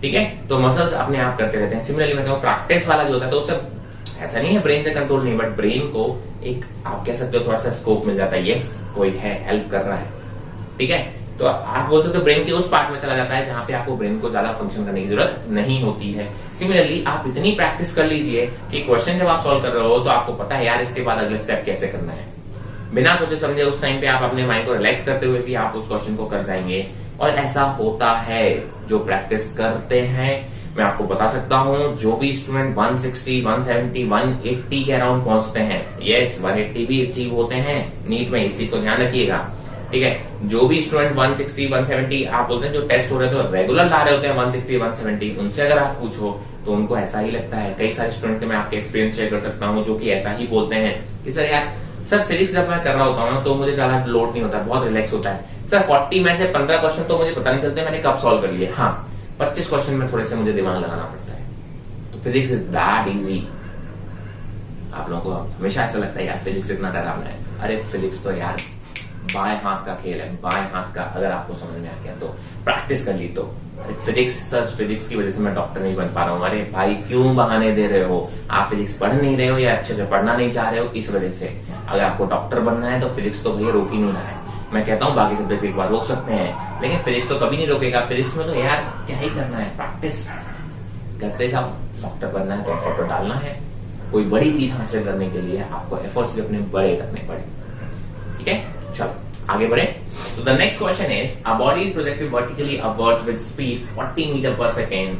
ठीक है। तो मसल्स अपने आप करते रहते हैं। सिमिलरली मैं कहूँ प्रैक्टिस वाला जो होता है, तो उससे ऐसा नहीं है ब्रेन से कंट्रोल नहीं, बट ब्रेन को एक आप कह सकते हो थोड़ा सा स्कोप मिल जाता है, यस कोई है हेल्प कर रहा है, ठीक है। तो आप बोल सकते हो ब्रेन के उस पार्ट में चला जाता है जहां पे आपको ब्रेन को ज्यादा फंक्शन करने की जरूरत नहीं होती है। सिमिलरली आप इतनी प्रैक्टिस कर लीजिए कि क्वेश्चन जब आप सॉल्व कर रहे हो तो आपको पता है यार इसके बाद अगले स्टेप कैसे करना है। बिना सोचे समझे उस टाइम पे आप अपने माइंड को रिलैक्स करते हुए भी आप उस क्वेश्चन को कर जाएंगे। और ऐसा होता है जो प्रैक्टिस करते हैं। मैं आपको बता सकता हूं जो भी स्टूडेंट 160, 170, 180 के अराउंड पहुंचते हैं, यस 180 भी अचीव होते हैं नीट में, इस चीज को ध्यान रखिएगा। ठीक है। जो भी स्टूडेंट 160 170 आप बोलते हैं जो टेस्ट हो रहे थे रेगुलर ला रहे होते हैं 160 170, उनसे अगर आप पूछो तो उनको ऐसा ही लगता है। कई सारे स्टूडेंट के मैं आपके एक्सपीरियंस शेयर कर सकता हूँ जो कि ऐसा ही बोलते हैं कि सर यार सर फिजिक्स जब मैं कर रहा होता हूँ तो मुझे ज्यादा लोड नहीं होता, बहुत रिलैक्स होता है सर। 40 में से 15 क्वेश्चन तो मुझे पता नहीं चलते मैंने कब सॉल्व कर लिए, हाँ 25 क्वेश्चन में थोड़े से मुझे दिमाग लगाना पड़ता है। तो फिजिक्स इज दैट इजी। आप लोगों को हमेशा ऐसा लगता है यार फिजिक्स इतना डरावना है, अरे फिजिक्स तो यार बाएं हाथ का खेल है, बाएं हाथ का। अगर आपको समझ में आ गया तो प्रैक्टिस कर ली तो। फिजिक्स सर फिजिक्स की वजह से मैं डॉक्टर नहीं बन पा रहा हूँ, अरे भाई क्यों बहाने दे रहे हो? आप फिजिक्स पढ़ नहीं रहे हो या अच्छे से पढ़ना नहीं चाह रहे हो, इस वजह से। अगर आपको डॉक्टर बनना है तो फिजिक्स तो भैया रोक ही नहीं रहा है। मैं कहता हूँ बाकी सब्जेक्ट एक बार रोक सकते हैं लेकिन फिजिक्स तो कभी नहीं रोकेगा। फिजिक्स में तो यार क्या ही करना है, प्रैक्टिस करते जाओ। डॉक्टर बनना है तो एफर्ट तो डालना है, कोई बड़ी चीज हासिल करने के लिए आपको एफर्ट्स भी अपने बड़े करने पड़े। ठीक है, चलो आगे बढ़े। तो the next question is a body is projected vertically upwards with speed 40 metre per second.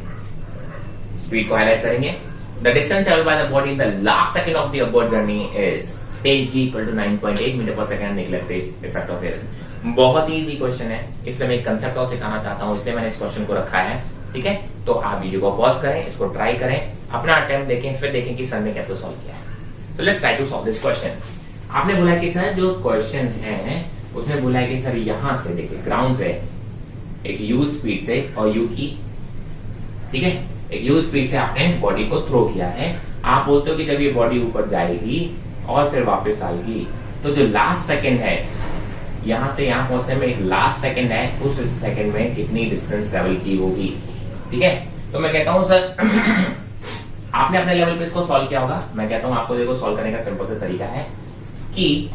Speed को हाईलाइट करेंगे। The distance travelled by the body in the last second of the upward journey is take g equal to 9.8 metre per second. Neglected effect of air. बहुत ही easy question है, इससे मैं एक concept और सिखाना चाहता हूं इसलिए मैंने इस क्वेश्चन को रखा है। ठीक है, तो आप वीडियो को पॉज करें, इसको ट्राई करें, अपना अटेम्प्ट देखें, फिर देखें कि सर ने कैसे सॉल्व किया है। तो let's try to solve this question. आपने बोला कि सर जो क्वेश्चन है उसने बोला है कि सर यहां से देखिए ग्राउंड से एक यू स्पीड से और यू की, ठीक है, एक यू स्पीड से आपने बॉडी को थ्रो किया है। आप बोलते हो कि जब ये बॉडी ऊपर जाएगी और फिर वापस आएगी तो जो लास्ट सेकंड है यहां से यहां पहुंचने में एक लास्ट सेकंड है, उस सेकंड में कितनी डिस्टेंस ट्रेवल की होगी। ठीक है, तो मैं कहता हूं सर आपने अपने लेवल पे इसको सॉल्व किया होगा। मैं कहता हूं आपको देखो सॉल्व करने का सिंपल सा तरीका है कि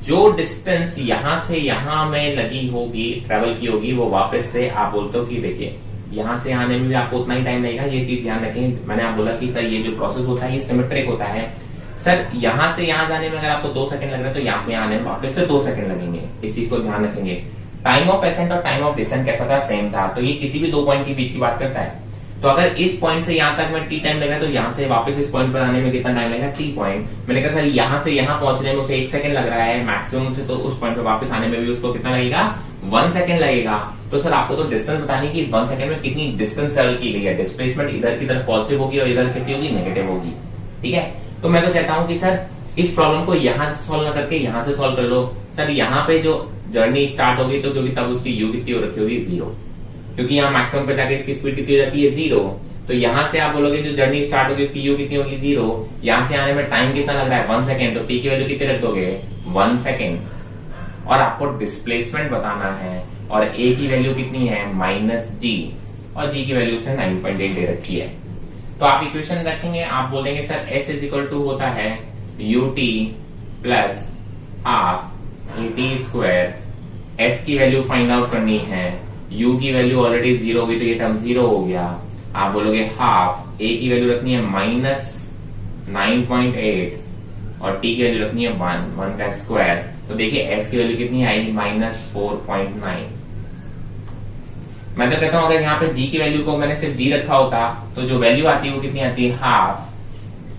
जो डिस्टेंस यहां से यहां में लगी होगी, ट्रेवल की होगी, वो वापस से आप बोलते हो कि देखिए यहां से आने में भी आपको उतना ही टाइम लगेगा। ये चीज ध्यान रखें, मैंने आप बोला कि सर ये जो प्रोसेस होता है ये सिमेट्रिक होता है। सर यहां से यहां जाने में अगर आपको 2 सेकंड लग रहा है तो यहां से यहां आने में वापस से 2 सेकंड लगेंगे। इस चीज को ध्यान रखेंगे। टाइम ऑफ एसेंट और टाइम ऑफ डिसेंट कैसा था, सेम था। तो ये किसी भी 2 पॉइंट के बीच की बात करता है। तो अगर इस पॉइंट से यहां तक में टी टाइम लग रहा है तो यहां से वापस इस पॉइंट पर आने में कितना टाइम लगेगा, टी पॉइंट। मैंने कहा सर यहां से यहां पहुंचने में उसे 1 सेकंड लग रहा है मैक्सिमम से, तो उस पॉइंट पर वापस आने में भी उसको कितना लगेगा, 1 सेकंड लगेगा। तो सर आपको तो डिस्टेंस बतानी कि 1 सेकंड में कितनी डिस्टेंस ट्रेवल की गई है। डिस्प्लेसमेंट इधर की तरफ पॉजिटिव होगी और इधर कैसी होगी, नेगेटिव होगी। ठीक है, तो मैं तो कहता हूं कि सर इस प्रॉब्लम को यहां से सॉल्व ना करके यहां से सॉल्व कर लो। सर यहाँ पे जो जर्नी स्टार्ट होगी तो क्योंकि तब उसकी यू कितनी हो रखी होगी, 0, क्योंकि यहाँ मैक्सिमम पे जाके इसकी स्पीड कितनी हो जाती है, 0। तो यहां से आप बोलोगे जो जर्नी स्टार्ट होगी उसकी यू कितनी होगी, 0। यहां से आने में टाइम कितना लग रहा है, 1 सेकेंड। तो टी की वैल्यू कितनी रख दोगे, 1 सेकेंड। और आपको डिस्प्लेसमेंट बताना है और ए की वैल्यू कितनी है, -g, और जी की वैल्यू उसने 9.8 दे रखी है। तो आप इक्वेशन रखेंगे, आप बोलेंगे sir s is equal to होता है ut plus half t square. s की वैल्यू फाइंड आउट करनी है, u की वैल्यू ऑलरेडी 0 होगी तो ये टर्म 0 हो गया। आप बोलोगे हाफ, a की वैल्यू रखनी है -9.8 और t की वैल्यू रखनी है 1 का स्क्वायर। तो देखिए s की वैल्यू कितनी आएगी, -4.9। मैं तो कहता हूं अगर यहाँ पे g की वैल्यू को मैंने सिर्फ g रखा होता तो जो वैल्यू आती है वो कितनी आती है, half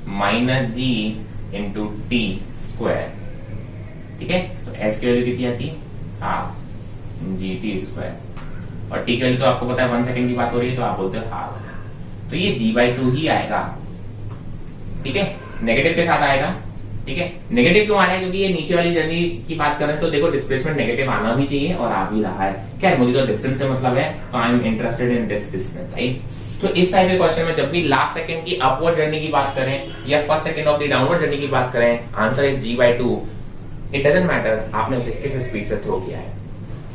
-g into T square. ठीक है, तो s की वैल्यू कितनी आती है, हाफ जी टी स्क्वायर। और टी की वैल्यू तो आपको पता है 1 सेकंड की बात हो रही है तो आप बोलते हो हाफ। तो ये g/2 ही आएगा। ठीक है, नेगेटिव के साथ आएगा। ठीक है, नेगेटिव क्यों आ रहा है, क्योंकि ये नीचे वाली जर्नी की बात करें तो देखो डिस्प्लेसमेंट नेगेटिव आना भी चाहिए और आ भी रहा है। क्या है, मुझे तो डिस्टेंस से मतलब है, तो I am interested in this distance, right. तो इस टाइप के क्वेश्चन में जब भी लास्ट सेकंड की अपवर्ड जर्नी की बात करें या first second of the downward journey की बात करें, answer is g/2। It doesn't matter आपने उसे किस स्पीड से थ्रो किया है।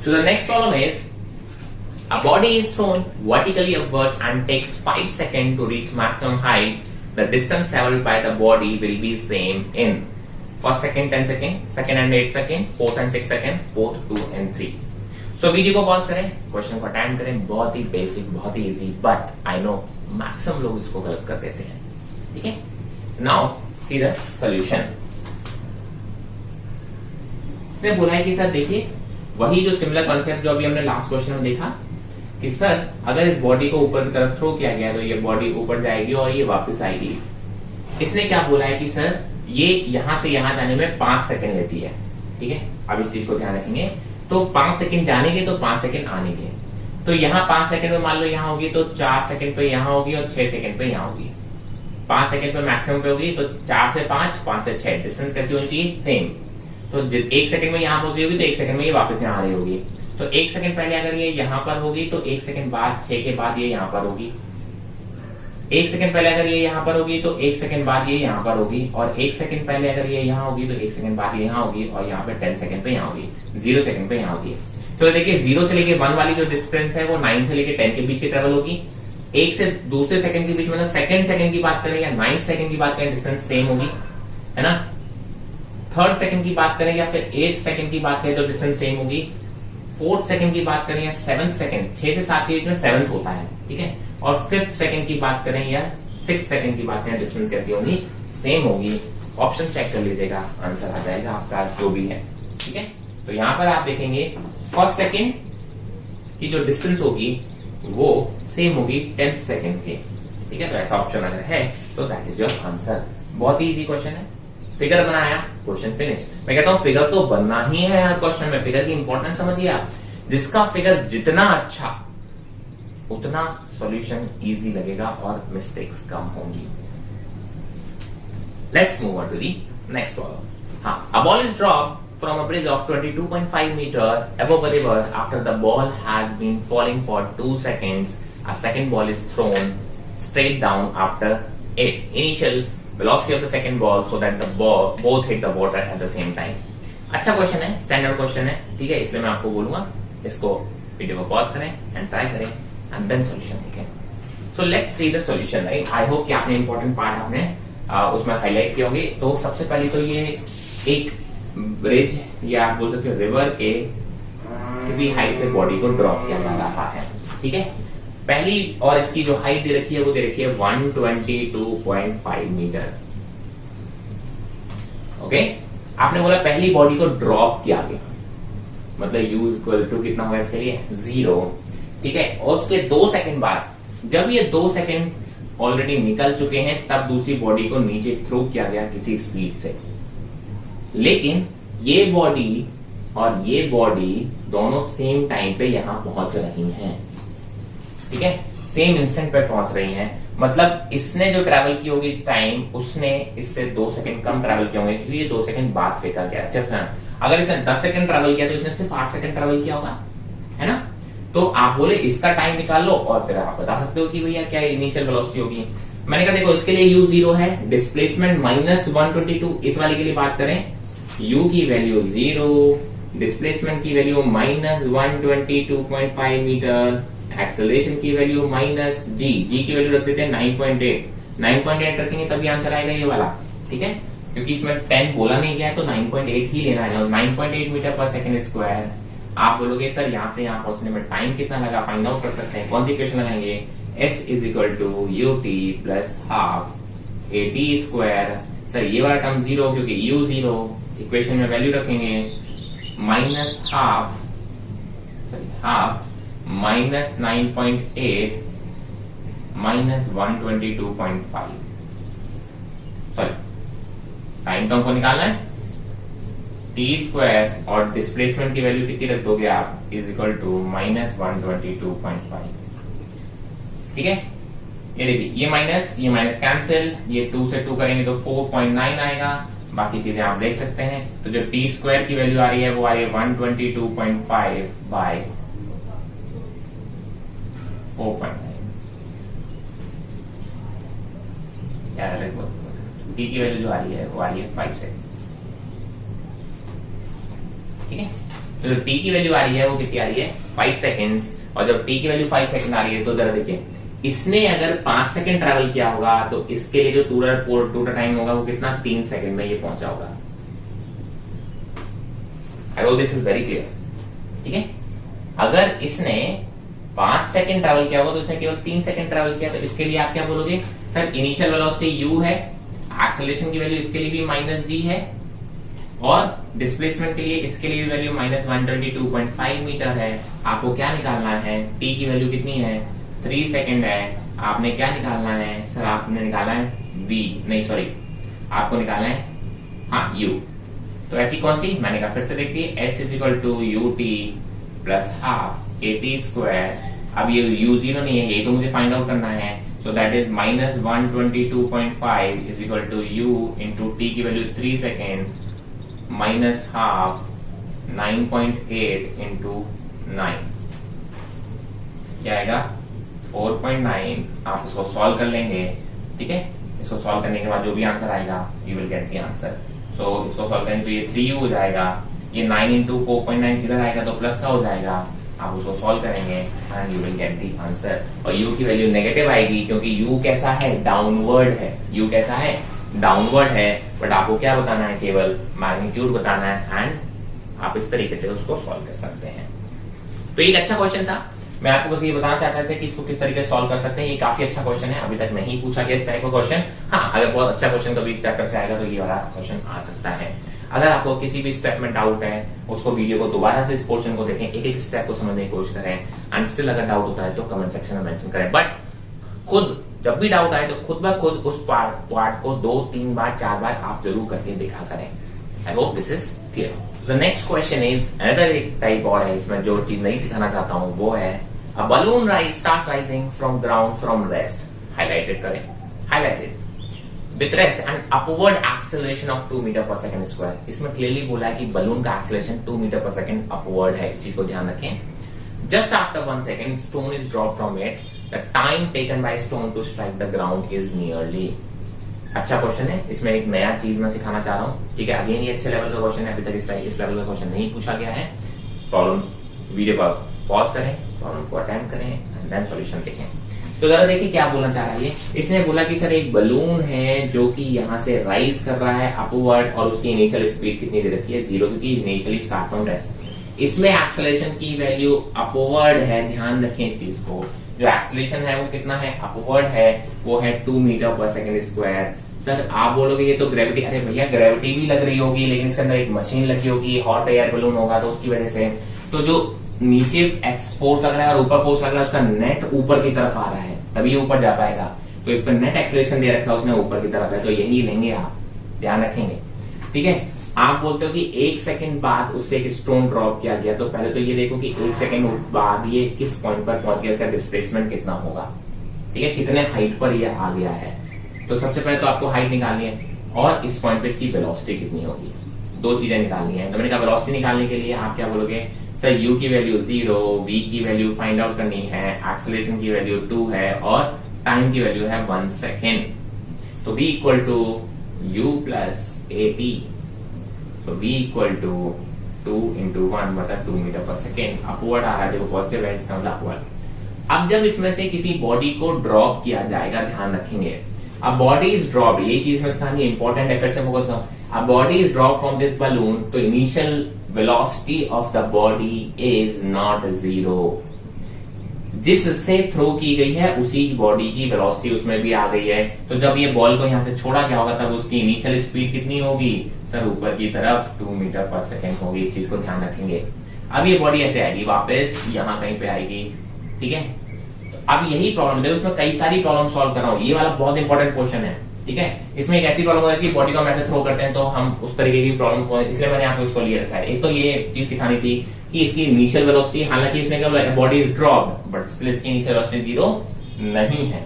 So the next problem is a body is thrown vertically upwards and takes 5 seconds to reach maximum height. The distance traveled by the body will be same in first second 10 second, second and 8 second, fourth and 6 second, fourth 2 and 3. So video को pause करें, question को attempt करें। बहुत ही basic, बहुत ही easy, but I know maximum लोग इसको गलत कर देते हैं। ठीक है, नाउ सी द सॉल्यूशन। इसने बोला है कि सर देखिए वही जो सिमिलर कॉन्सेप्ट जो अभी हमने लास्ट क्वेश्चन में देखा कि सर अगर इस बॉडी को ऊपर की तरफ थ्रो किया गया तो ये बॉडी ऊपर जाएगी और ये वापस आएगी। इसने क्या बोला है कि सर ये यहां से यहां जाने में 5 सेकंड लेती है। ठीक है, अब इस चीज को ध्यान रखेंगे। तो 5 सेकंड जाने के तो 5 सेकंड आने के। तो यहाँ 5 सेकंड में मान लो यहाँ होगी तो 4 सेकंड पे यहाँ होगी और 6 सेकंड पे यहाँ होगी। 5 सेकंड पे मैक्सिमम पे होगी तो 4 से 5, 5 से 6 डिस्टेंस कैसी होनी चाहिए, सेम। तो 1 सेकंड में यहाँ पहुंच रही होगी तो 1 सेकंड में ये वापस यहाँ आ रही होगी। तो 1 सेकंड पहले अगर ये यहाँ पर होगी तो 1 सेकंड बाद 6 के बाद ये यहाँ पर होगी। 1 सेकंड पहले अगर ये यहाँ पर होगी तो 1 सेकंड बाद ये यहाँ पर होगी। और 1 सेकंड पहले अगर ये यहाँ होगी तो 1 सेकंड बाद ये यहाँ होगी। और यहाँ पे 10 सेकंड पे यहाँ होगी, 0 सेकंड पे यहाँ होगी। तो देखिए 0 से लेके 1 वाली जो डिस्टेंस है वो 9 से लेके 10 के बीच की ट्रेवल होगी। 1 से दूसरे सेकंड के बीच मतलब सेकंड की बात करें या 9 सेकंड की बात करें, डिस्टेंस सेम होगी, है ना। 3rd सेकंड की बात करें या फिर 8 सेकंड की बात करें तो डिस्टेंस सेम होगी। 4th सेकंड की बात करें या 7th सेकंड, 6 से 7 के बीच में 7th होता है, ठीक है। और 5th सेकंड की बात करें या 6th सेकंड की बात करें, डिस्टेंस कैसी होगी, सेम होगी। ऑप्शन चेक कर लीजिएगा, आंसर आ जाएगा आपका जो भी है, ठीक है। तो यहां पर आप देखेंगे 1st सेकंड की जो डिस्टेंस होगी वो सेम होगी 10th सेकंड के, ठीक है। तो ऐसा ऑप्शन अगर है तो दैट इज योर आंसर। बहुत ही इजी क्वेश्चन है। फिगर बनाया, क्वेश्चन फिनिश। मैं कहता हूं फिगर तो बनना ही है हर क्वेश्चन में, फिगर की इंपॉर्टेंस समझिए आप। जिसका फिगर जितना अच्छा उतना सॉल्यूशन इजी लगेगा और मिस्टेक्स कम होंगी। Let's move on to the next problem. हाँ, a ball is drop from a bridge of 22.5 meter above a river after the ball has been falling for 2 seconds. A second ball is thrown straight down after it. Initial velocity of the second ball so that the ball both hit the water at the same time. अच्छा question है, standard question है, ठीक है। इसलिए मैं आपको बोलूंगा इसको वीडियो को पॉज करें एंड ट्राई करें एंड देन सॉल्यूशन देखें। So let's see the solution, right. I hope कि आपने इंपॉर्टेंट पार्ट आपने उसमें हाईलाइट किए होंगे। तो सबसे पहले तो ये एक ब्रिज या आप बोल सकते हो रिवर के किसी हाइट से बॉडी को ड्रॉप किया जा रहा है, ठीक है। पहली और इसकी जो हाइट दे रखी है वो दे रखी है 122.5 मीटर, ओके। आपने बोला पहली बॉडी को ड्रॉप किया गया, मतलब यू इक्वल टू कितना होगा इसके लिए, 0, ठीक है। और उसके 2 सेकंड बाद जब ये 2 सेकंड ऑलरेडी निकल चुके हैं तब दूसरी बॉडी को नीचे थ्रो किया गया किसी स्पीड से। लेकिन ये बॉडी और ये बॉडी दोनों सेम टाइम पे यहां पहुंच रही हैं, ठीक है। सेम इंस्टेंट पे पहुंच रही हैं। मतलब इसने जो ट्रैवल की होगी टाइम, उसने इससे 2 सेकंड कम ट्रैवल किया होंगे क्योंकि ये 2 सेकंड बाद फेंका गया। अच्छा, अगर इसने 10 सेकंड ट्रैवल किया तो इसने सिर्फ 8 सेकंड ट्रैवल किया होगा, है ना। तो आप बोले इसका टाइम निकाल लो और फिर आप बता सकते हो कि भैया क्या इनिशियल वेलोसिटी होगी। मैंने कहा देखो इसके लिए u 0 है, डिस्प्लेसमेंट -122। इस वाले के लिए बात करें, u की वैल्यू 0, डिस्प्लेसमेंट की वैल्यू -122.5 मीटर, एक्सेलरेशन की वैल्यू -g की वैल्यू रख देते हैं 9.8 रखेंगे तभी आंसर आएगा ये वाला, ठीक है। क्योंकि इसमें 10 बोला नहीं गया है तो 9.8 ही लेना है। 9.8 मीटर पर सेकंड स्क्वायर। आप बोलोगे सर यहां से यहां पहुंचने में टाइम कितना लगा, फाइंड आउट कर सकते हैं। कौन सी इक्वेशन लगाएंगे, s is equal to ut plus half at square. Sir ये वाला टर्म 0 क्योंकि u 0, इक्वेशन में वैल्यू रखेंगे half minus 9.8 minus 122.5। Sorry, time तो हमको निकालना है t स्क्वायर और डिस्प्लेसमेंट की वैल्यू कितनी रख दोगे आप, इज इक्वल टू -122.5, ठीक है। ये देखिए ये माइनस कैंसिल, ये 2 से 2 करेंगे तो 4.9 आएगा। बाकी चीजें आप देख सकते हैं। तो जो टी स्क्वायर की वैल्यू आ रही है वो आ रही है 122.5 बाय 4.9। यार अलग टी की वैल्यू जो आ रही है वो आ रही है 5 सेकंड, ठीक है। तो जो टी की वैल्यू आ रही है वो कितनी आ रही है, 5 सेकेंड्स। और जब टी की वैल्यू 5 सेकंड आ रही है तो जरा देखिए इसने अगर 5 सेकंड ट्रैवल किया होगा तो इसके लिए जो टूटा टाइम होगा वो कितना, 3 सेकंड में ये पहुंचा होगा। आई hope this is very clear, ठीक है। अगर इसने 5 सेकंड ट्रैवल किया होगा तो इसने केवल 3 सेकंड ट्रैवल किया, तो इसके लिए आप क्या बोलोगे, सर इनिशियल वेलोसिटी u है, एक्सेलरेशन की वैल्यू इसके लिए भी -g है, और डिस्प्लेसमेंट के लिए इसके लिए वैल्यू -122.5 मीटर है। आपको क्या निकालना है, t की वैल्यू कितनी है, 3 सेकंड है। आपने क्या निकालना है, सर आपने निकाला है v, नहीं सॉरी आपको निकालना है हाँ u। तो ऐसी कौन सी, मैंने कहा फिर से देखिए, s is equal to u t plus half a t square. अब ये u0 नहीं है, यही तो मुझे फाइंड आउट करना है। So that is minus 122.5 is equal to u into t की value 3 second minus half 9.8 into 9 क्या आएगा 4.9। आप इसको सॉल्व कर लेंगे, ठीक है। इसको सॉल्व करने के बाद जो भी आंसर आएगा you will get the answer. So इसको सॉल्व करेंगे तो ये 3u हो जाएगा, ये 9 इंटू 4.9 इधर आएगा तो प्लस का हो जाएगा। आप उसको सॉल्व करेंगे and you will get the answer. और u की वैल्यू नेगेटिव आएगी क्योंकि u कैसा है, डाउनवर्ड है। u कैसा है, डाउनवर्ड है। बट आपको क्या बताना है, केवल मैग्नीट्यूड बताना है एंड आप इस तरीके से उसको सॉल्व कर सकते हैं। तो एक अच्छा क्वेश्चन था, मैं आपको बस ये बताना चाहता था कि इसको किस तरीके से सॉल्व कर सकते हैं। ये काफी अच्छा क्वेश्चन है, अभी तक नहीं पूछा गया इस टाइप का क्वेश्चन। हाँ, अगर बहुत अच्छा क्वेश्चन कभी इस चैप्टर से आएगा तो ये वाला क्वेश्चन आ सकता है। अगर आपको किसी भी स्टेप में डाउट है, उसको वीडियो को दोबारा से इस पोर्शन को देखें, एक एक स्टेप को समझने की कोशिश करें एंड स्टिल अगर डाउट होता है तो कमेंट सेक्शन में मेंशन करें। बट खुद जब भी डाउट आए तो खुद ब खुद उस पार्ट को 2, 3 बार 4 बार आप जरूर करके दिखा करें। आई hope this is clear. The next question is another एक टाइप और है, इसमें जो चीज नहीं सिखाना चाहता हूं वो है a balloon starts rising from ground from rest, highlighted करें, highlighted with rest and upward acceleration of 2 meter per second square। इसमें क्लियरली बोला है कि बलून का acceleration 2 metre per second upward है, इस चीज को ध्यान रखें। Just after 1 second stone is dropped from it, the time taken by stone to strike the ground is nearly। अच्छा क्वेश्चन है, इसमें एक नया चीज मैं सिखाना चाह रहा हूँ, ठीक है। अगेन ये अच्छे लेवल का क्वेश्चन है, अभी तक इस लेवल का क्वेश्चन नहीं पूछा गया है। प्रॉब्लम्स वीडियो का पॉज करें, प्रॉब्लम को अटेम्प्ट करें एंड देन सॉल्यूशन देखें। तो जरा देखिए क्या बोलना चाह रहा है ये। इसने बोला कि सर एक बलून है जो कि यहाँ से राइज कर रहा है अपवर्ड और उसकी इनिशियल स्पीड कितनी दे रखी है 0, क्योंकि इनिशियली स्टार्ट फ्रॉम रेस्ट। इसमें एक्सेलरेशन की वैल्यू अपवर्ड है, ध्यान रखें इस चीज को। जो एक्सेलरेशन है वो कितना है, अपवर्ड है, वो है 2 metre per second square. Sir आप बोलोगे ये तो ग्रेविटी, अरे भैया ग्रेविटी भी लग रही होगी लेकिन इसके अंदर एक मशीन लगी होगी, हॉट एयर बलून होगा तो उसकी वजह से तो जो नीचे एक्स फोर्स लग रहा है और ऊपर फोर्स लग रहा है उसका नेट ऊपर की तरफ आ रहा है, तभी ऊपर जा पाएगा। तो इस पर नेट एक्सेलरेशन दे रखा है उसने ऊपर की तरफ है, तो यही लेंगे आप, ध्यान रखेंगे, ठीक है। आप बोलते हो कि 1 सेकंड बाद उससे एक स्टोन ड्रॉप किया गया, तो पहले तो ये देखो कि 1 सेकंड बाद ये किस पॉइंट पर पहुंच गया, इसका डिस्प्लेसमेंट कितना होगा, ठीक है, कितने हाइट पर ये आ गया है। तो सबसे पहले तो आपको हाइट निकालनी है और इस पॉइंट पे इसकी वेलोसिटी कितनी होगी, 2 चीजें निकालनी है। तो मैंने कहा वेलोसिटी निकालने के लिए आप क्या बोलोगे, सर u की वैल्यू 0, v की वैल्यू फाइंड आउट करनी है, एक्सेलरेशन की वैल्यू 2 है और टाइम की वैल्यू है 1 सेकेंड। तो v equal to u plus at, तो v इक्वल टू 2 इंटू 1 मतलब 2 मीटर पर सेकेंड। अपवर्ड आ रहा है, देखो पॉजिटिव है इसका मतलब अपवर्ड। अब जब इसमें से किसी बॉडी को ड्रॉप किया जाएगा, ध्यान रखेंगे, अब बॉडी इज ड्रॉप, ये चीज में सिखानी इंपॉर्टेंट है, फिर से फोकस करो। अब body is drop from this balloon, तो initial velocity of the body is not 0। जिससे थ्रो की गई है उसी बॉडी की वेलोसिटी उसमें भी आ गई है। तो जब ये बॉल को यहां से छोड़ा गया होगा तब उसकी इनिशियल स्पीड कितनी होगी, सर ऊपर की तरफ 2 मीटर पर सेकेंड होगी, इस चीज को ध्यान रखेंगे। अब ये बॉडी ऐसे आएगी वापस यहां कहीं पे आएगी, ठीक है। अब यही प्रॉब्लम है, उसमें कई सारी प्रॉब्लम सॉल्व कर रहा हूं, ये वाला बहुत इंपॉर्टेंट क्वेश्चन है, ठीक है। इसमें एक ऐसी प्रॉब्लम है कि बॉडी को हम ऐसे थ्रो करते हैं तो हम उस तरीके की प्रॉब्लम को, इसलिए मैंने आपको इसको लिए रखा है। एक तो ये चीज सिखानी थी कि इसकी इनिशियल वेलोसिटी, हालांकि इसमें क्या body is dropped but still इसकी इनिशियल वेलोसिटी 0 नहीं है।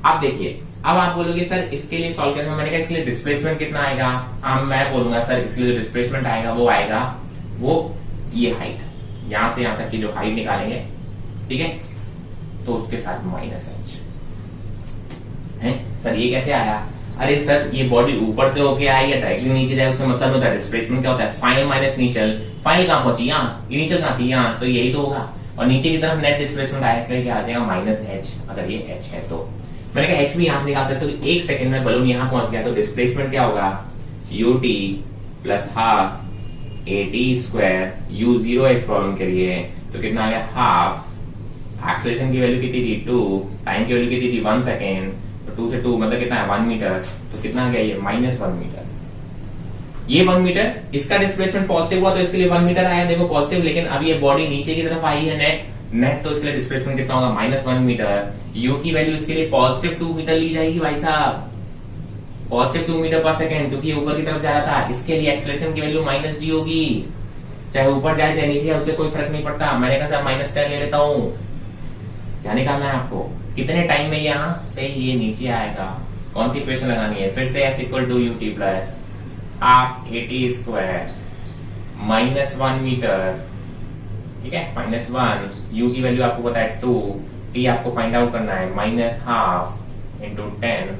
अब देखिए, अब आप बोलोगे सर इसके लिए सॉल्व करने में, मैंने कहा इसके लिए डिस्प्लेसमेंट कितना आएगा। अब मैं बोलूंगा सर इसके लिए जो डिस्प्लेसमेंट आएगा वो ये हाइट, यहां से यहां तक की जो हाइट निकालेंगे, ठीक है, तो उसके साथ माइनस h है। सर ये कैसे आया, अरे सर ये बॉडी ऊपर से होके आई या डायरेक्टली नीचे जाए उससे मतलब होता है। डिस्प्लेसमेंट क्या होता है, फाइनल माइनस इनिशियल, फाइनल कहां पहुंची, यहाँ, इनिशियल कहां थी यहाँ, तो यही तो होगा। और नीचे की तरफ नेट डिस्प्लेसमेंट आया, इसलिए क्या आ जाएगा माइनस h, अगर ये h है तो। मैंने कहा h भी यहां से निकाल सकते हो, 1 सेकंड में बलून यहां पहुंच गया तो डिस्प्लेसमेंट क्या होगा, ut plus half at square, u0 है इस प्रॉब्लम के लिए, तो कितना आ गया हाफ, एक्सेलरेशन की वैल्यू कितनी थी 2, टाइम की वैल्यू कितनी थी 1 सेकेंड, तो 2 से 2 मतलब कितना है 1 मीटर, तो कितना आ गया ये माइनस 1 मीटर। ये 1 मीटर, इसका डिस्प्लेसमेंट पॉजिटिव हुआ तो इसके लिए 1 मीटर आया, देखो पॉजिटिव, लेकिन अब ये बॉडी नीचे की तरफ आई है नेट, तो इसके लिए डिस्प्लेसमेंट कितना होगा माइनस 1 मीटर। u की वैल्यू इसके लिए पॉजिटिव 2 मीटर ली जाएगी भाई साहब, पॉजिटिव 2 मीटर पर सेकेंड, क्योंकि ये ऊपर की तरफ जा रहा था, इसके लिए एक्सेलरेशन की वैल्यू माइनस जी होगी, चाहे ऊपर जाए चाहे नीचे, उससे कोई फर्क नहीं पड़ता। मैंने कहा सर -10 ले लेता हूं, क्या निकालना है आपको, कितने टाइम में यहां से ये नीचे आएगा, कौन सी इक्वेशन लगानी है, फिर से s equal to ut plus half AT square -1 metre, ठीक है, -1, u की वैल्यू आपको पता है 2, t आपको फाइंड आउट करना है -12 इंटू 10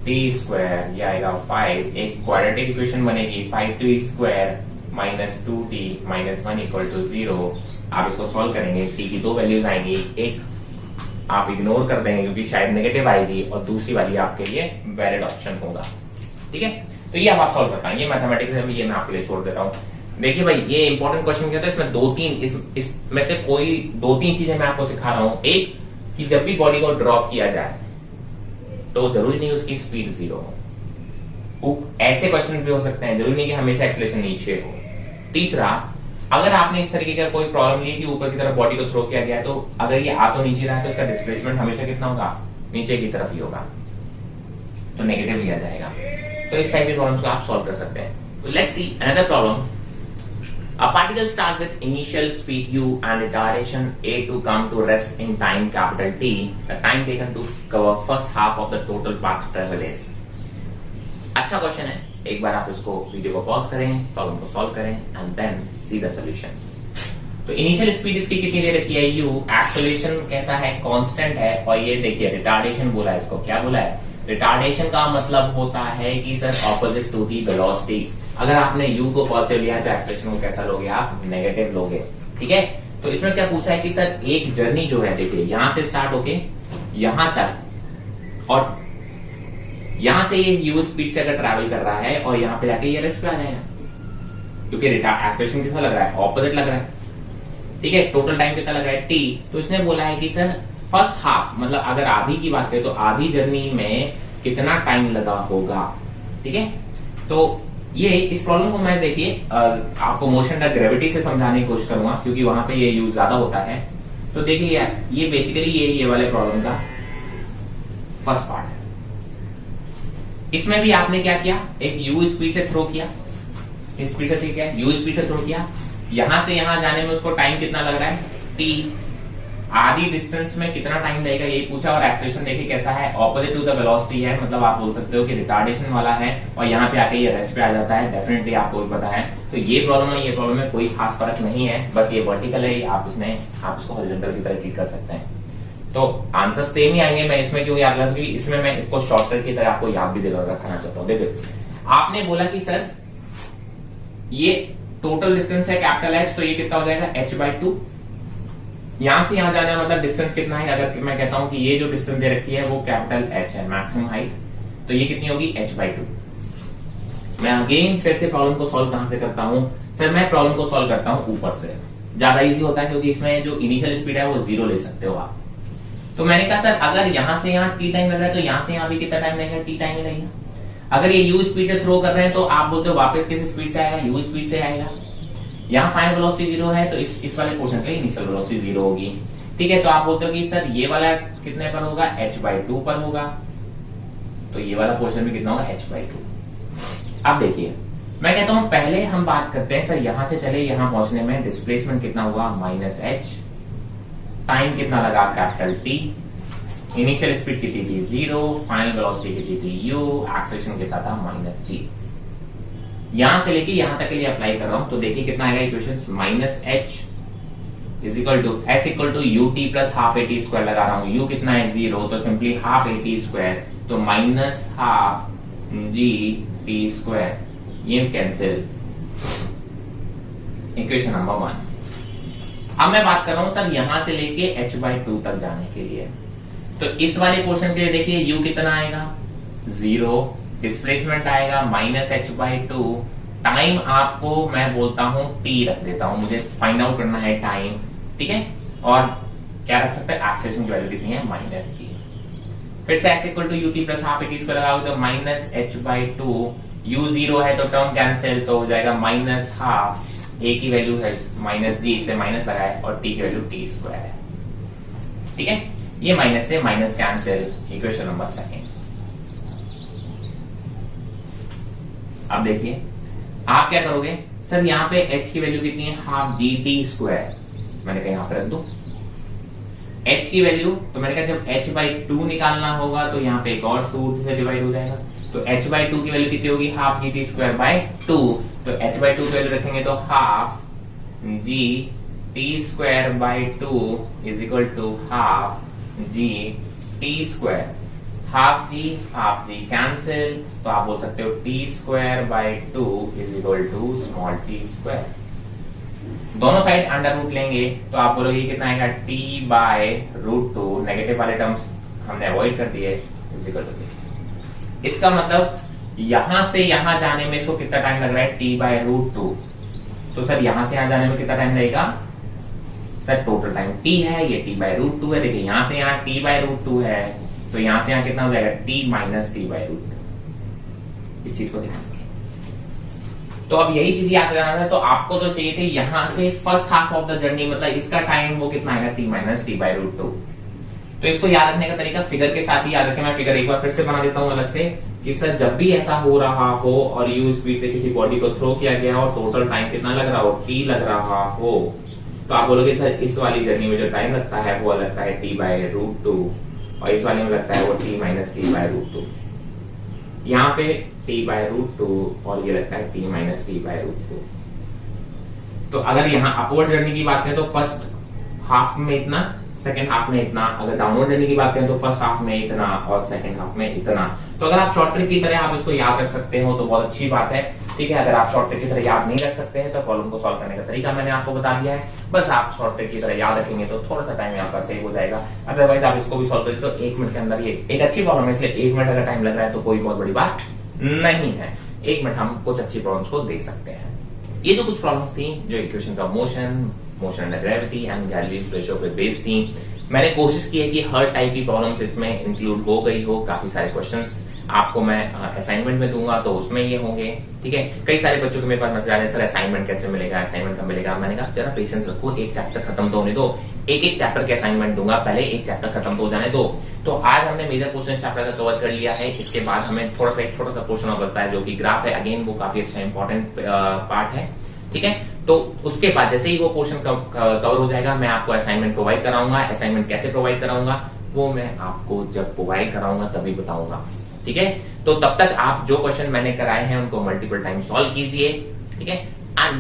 t स्क्वायर, ये आएगा 5, एक क्वाड्रेटिक इक्वेशन बनेगी 5t square -2t -1 equal to 0। आप इसको सॉल्व करेंगे, t की दो वैल्यूज आएंगी, एक आप इग्नोर कर देंगे क्योंकि शायद नेगेटिव आएगी, और दूसरी वाली आपके लिए वैलिड ऑप्शन होगा, ठीक है। तो ये आप सॉल्व कर पाएंगे, मैथमेटिक्स में ये मैं आपके लिए छोड़ देता हूं। देखिए भाई, ये इंपॉर्टेंट क्वेश्चन क्या होता है, इसमें इसमें से कोई 2-3 चीजें मैं आपको सिखा रहा हूं। एक कि जब भी बॉडी को ड्रॉप किया जाए तो जरूरी नहीं उसकी स्पीड 0 हो, ऐसे क्वेश्चन भी हो सकते हैं, जरूरी नहीं कि हमेशा एक्सेलरेशन नीचे हो। तीसरा, अगर आपने इस तरीके का कोई प्रॉब्लम ली कि ऊपर की तरफ बॉडी को थ्रो किया गया है, तो अगर ये आ तो नीचे रहा है तो इसका डिस्प्लेसमेंट हमेशा कितना होगा, नीचे की तरफ ही होगा, तो नेगेटिव लिया जाएगा। तो इस टाइप के प्रॉब्लम्स को आप सॉल्व कर सकते हैं। Let's see another problem. A particle starts with initial speed u and retardation a to come to rest in time capital T. The time taken to cover first half of the total path travel is. अच्छा question है, एक बार आप इसको video को pause करें, problem को solve करें and then see the solution. तो इनिशियल स्पीड इसकी कितनी दे रखी है u, एक्सेलरेशन कैसा है, कांस्टेंट है, और ये देखिए रिटार्डेशन बोला है, इसको क्या बोला है, रिटार्डेशन का मतलब होता है कि sir opposite to the velocity. अगर आपने u को पॉजिटिव लिया तो एक्सेलरेशन को कैसा लोगे आप, नेगेटिव लोगे, ठीक है। तो इसमें क्या पूछा है कि सर एक जर्नी जो है, देखिए यहां से स्टार्ट होके यहां तक, और यहां से ये u स्पीड से अगर ट्रैवल कर रहा है और यहां पे जाके ये रेस्ट पे आ जाएगा, क्योंकि एक्सेलरेशन कितना लग रहा है, ऑपोजिट लग रहा है, ठीक है। टोटल टाइम कितना लग रहा है t, तो इसने बोला है कि सर फर्स्ट हाफ, मतलब अगर आधी की बात करें तो आधी जर्नी में कितना टाइम लगा होगा, ठीक है। तो ये इस प्रॉब्लम को मैं देखिए आपको मोशन का ग्रेविटी से समझाने की कोशिश करूंगा, क्योंकि वहां पे ये यूज ज्यादा होता है। तो देखिए यार, ये बेसिकली ये वाले प्रॉब्लम का फर्स्ट पार्ट है। इसमें भी आपने क्या किया, एक u स्पीड से थ्रो किया, स्पीड से ठीक है, u स्पीड से थ्रो किया, यहां से यहां जाने में उसको टाइम कितना लग रहा है, t, आधी डिस्टेंस में कितना टाइम लगेगा यही पूछा, और एक्सेलरेशन देखिए कैसा है, ऑपोजिट टू द वेलोसिटी है, मतलब आप बोल सकते हो कि रिटार्डेशन वाला है, और यहाँ पे आके ये रेस्ट पे आ जाता है, डेफिनेटली आपको भी पता है। तो ये प्रॉब्लम है, कोई खास फर्क नहीं है, बस ये वर्टिकल है, आप इसको हॉरिजॉन्टल की तरह ट्रीट कर सकते हैं। तो आंसर सेम ही आएंगे। मैं इसमें क्यों याद रखूंगी, इसमें मैं इसको शॉर्टकट की तरह आपको याद भी दिला रखना चाहता हूँ। देखिए आपने बोला कि सर ये टोटल डिस्टेंस है कैपिटल H, तो ये कितना हो जाएगा h/2, यहां से यहां जाना मतलब डिस्टेंस कितना है, अगर मैं कहता हूं कि ये जो डिस्टेंस दे रखी है वो कैपिटल H है, मैक्सिमम हाइट, तो ये कितनी होगी h/2। मैं अगेन फिर से प्रॉब्लम को सॉल्व कहां से करता हूं, सर मैं प्रॉब्लम को सॉल्व करता हूं ऊपर से, ज्यादा इजी होता है, क्योंकि इसमें जो इनिशियल स्पीड है वो 0 ले सकते हो आप। तो मैंने कहा सर अगर यहां से यहां t टाइम लग रहा है तो यहां से यहां भी कितना टाइम लगेगा, t टाइम लगेगा। अगर ये u स्पीड से थ्रो कर रहे हैं तो आप बोलते हो वापस किस स्पीड से आएगा, u स्पीड से आएगा। यहाँ फाइनल वेलोसिटी 0 है तो इस वाले पोर्शन के लिए इनिशियल वेलोसिटी 0 होगी, ठीक है। तो आप बोलते हो कि सर ये वाला कितने पर होगा, h/2 पर होगा, तो ये वाला पोर्शन भी कितना होगा, h/2। अब देखिए मैं कहता हूं पहले हम बात करते हैं, सर यहां से चले यहां पहुंचने में डिस्प्लेसमेंट कितना हुआ, -h, टाइम कितना लगा, कैपिटल T, इनिशियल स्पीड कितनी थी 0, फाइनल वेलोसिटी कितनी थी u, एक्सेलरेशन कितना था -g। यहां से लेके यहां तक के लिए अप्लाई कर रहा हूं, तो देखिए कितना आएगा equation, -h is equal to s equal to ut plus half AT square लगा रहा हूं, u कितना है 0, तो सिंपली हाफ AT स्क्वायर, तो -हाफ g t स्क्वायर, ये कैंसिल, इक्वेशन नंबर 1। अब मैं बात कर रहा हूं सर यहां से लेके h/2 तक जाने के लिए, तो इस वाले पोर्शन के लिए देखिए u कितना आएगा 0, डिस्प्लेसमेंट आएगा -h/2, टाइम आपको मैं बोलता हूं t रख देता हूं, मुझे फाइंड आउट करना है टाइम, ठीक है। और क्या रख सकते हैं, एक्सेलरेशन की वैल्यू कितनी है, -g। फिर से s equal to ut plus half AT square लगाओगे तो -h/2, u 0 है तो टर्म कैंसिल, तो हो जाएगा -हाफ, a की वैल्यू है -g, इसलिए माइनस लगाए, और t की वैल्यू t स्क्वायर है, ठीक है। ये माइनस से माइनस कैंसिल, इक्वेशन नंबर 2। अब देखिए आप क्या करोगे, सर यहाँ पे h की वैल्यू कितनी है, हाफ जी टी स्क्वायर, मैंने कहा यहाँ पे रख दो h की वैल्यू, तो मैंने कहा जब h/2 निकालना होगा तो यहाँ पे एक और 2 से डिवाइड हो जाएगा, तो h/2 की वैल्यू कितनी होगी, half g t square by 2, तो h/2 की वैल्यू रखेंगे तो half g t square by 2 is equal to half g t square, half g cancel, तो आप बोल सकते हो t square by 2 is equal to small t square. दोनों साइड अंडर रूट लेंगे तो आप बोलोगे कितना आएगा, टी बाय रूट 2, नेगेटिव वाले टर्म्स हमने अवॉइड कर दिए, इज इक्वल टू, इसका मतलब यहां से यहां जाने में इसको कितना टाइम लग रहा है, टी बाय रूट 2, तो सर यहां से यहां जाने में कितना टाइम लगेगा, सर टोटल टाइम टी है, ये टी बाय रूट 2 है, देखिए यहां से यहां टी बाय रूट 2 है, तो यहां से यहां कितना हो जाएगा, t minus t by root 2, इस चीज को ध्यान रखें। तो अब यही चीज याद रखना है, तो आपको तो चाहिए थे यहां से first half of the journey, मतलब इसका टाइम वो कितना आएगा, t minus t by root 2। तो इसको याद रखने का तरीका फिगर के साथ ही याद रखें, मैं फिगर एक बार फिर से बना देता हूं अलग से, कि सर जब भी ऐसा हो रहा हो और यू स्पीड से किसी बॉडी को थ्रो किया गया और टोटल टाइम कितना लग रहा हो, टी लग रहा हो, तो आप बोलोगे सर इस वाली जर्नी में जो टाइम लगता है वो लगता है टी बाय रूट 2, और इस वाले में लगता है वो t minus t by root 2, यहाँ पे टी बाय रूट 2 और ये लगता है t minus t by root 2। तो अगर यहाँ अपवर्ड जर्नी की बात करें तो फर्स्ट हाफ में इतना, सेकंड हाफ में इतना, अगर डाउनवर्ड जर्नी की बात करें तो फर्स्ट हाफ में इतना और सेकंड हाफ में इतना। तो अगर आप शॉर्ट ट्रिक की तरह आप इसको याद रख सकते हो तो बहुत अच्छी बात है, ठीक है। अगर आप शॉर्ट ट्रिक की तरह याद नहीं रख सकते हैं तो प्रॉब्लम को सॉल्व करने का तरीका मैंने आपको बता दिया है, बस आप शॉर्ट ट्रिक की तरह याद रखेंगे तो थोड़ा सा टाइम आपका सेव हो जाएगा। अदरवाइज आप इसको भी सॉल्व करेंगे तो 1 मिनट के अंदर, ये एक अच्छी प्रॉब्लम है, इसलिए 1 मिनट अगर टाइम लग रहा है तो कोई बहुत बड़ी बात नहीं है, 1 मिनट हम कुछ अच्छी प्रॉब्लम्स को देख सकते हैं। ये तो कुछ प्रॉब्लम्स थी जो इक्वेशन का motion under gravity and Galileo's ratio पे बेस्ड थी। मैंने कोशिश की है कि हर टाइप की प्रॉब्लम्स इसमें इंक्लूड हो गई हो, काफी सारे क्वेश्चंस आपको मैं असाइनमेंट में दूंगा तो उसमें ये होंगे, ठीक है। कई सारे बच्चों के मेरे पास मैसेज आ रहे हैं, सर असाइनमेंट कैसे मिलेगा, असाइनमेंट कब मिलेगा। मैंने कहा जरा पेशेंस रखो, एक चैप्टर खत्म तो होने दो, एक चैप्टर के असाइनमेंट दूंगा, पहले एक चैप्टर खत्म तो हो जाने दो। तो आज हमने मेजर पोर्शन चैप्टर का कवर कर लिया है, इसके बाद हमें थोड़ा सा एक छोटा सा पोर्शन और बचता है जो कि ग्राफ है। अगेन वो काफी अच्छा इंपॉर्टेंट पार्ट है, ठीक है। तो उसके बाद जैसे ही वो पोर्शन कवर हो जाएगा मैं आपको असाइनमेंट प्रोवाइड कराऊंगा। असाइनमेंट कैसे प्रोवाइड कराऊंगा वो मैं आपको जब प्रोवाइड कराऊंगा तभी बताऊंगा, ठीक है। तो तब तक आप जो क्वेश्चन मैंने कराए हैं उनको मल्टीपल टाइम सॉल्व कीजिए, ठीक है।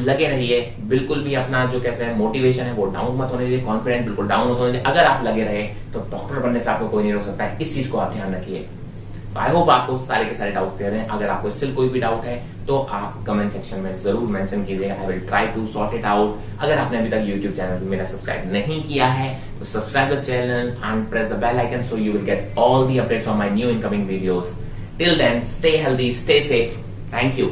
लगे रहिए, बिल्कुल भी अपना जो कैसे है मोटिवेशन है वो डाउन मत होने दीजिए, कॉन्फिडेंस बिल्कुल डाउन मत होने दीजिए। अगर आप लगे रहे तो डॉक्टर बनने से आपको कोई नहीं रोक सकता है, इस चीज को आप ध्यान रखिए। आई होप आपको सारे के सारे डाउट क्लियर हैं। अगर आपको स्टिल कोई भी डाउट है तो आप कमेंट सेक्शन में जरूर मेंशन कीजिएगा, I will try to sort it out. अगर आपने अभी तक यूट्यूब चैनल मेरा सब्सक्राइब नहीं किया है तो subscribe the channel and press the bell icon so you will get all the updates on my new incoming videos. Till then stay healthy, stay safe, thank you.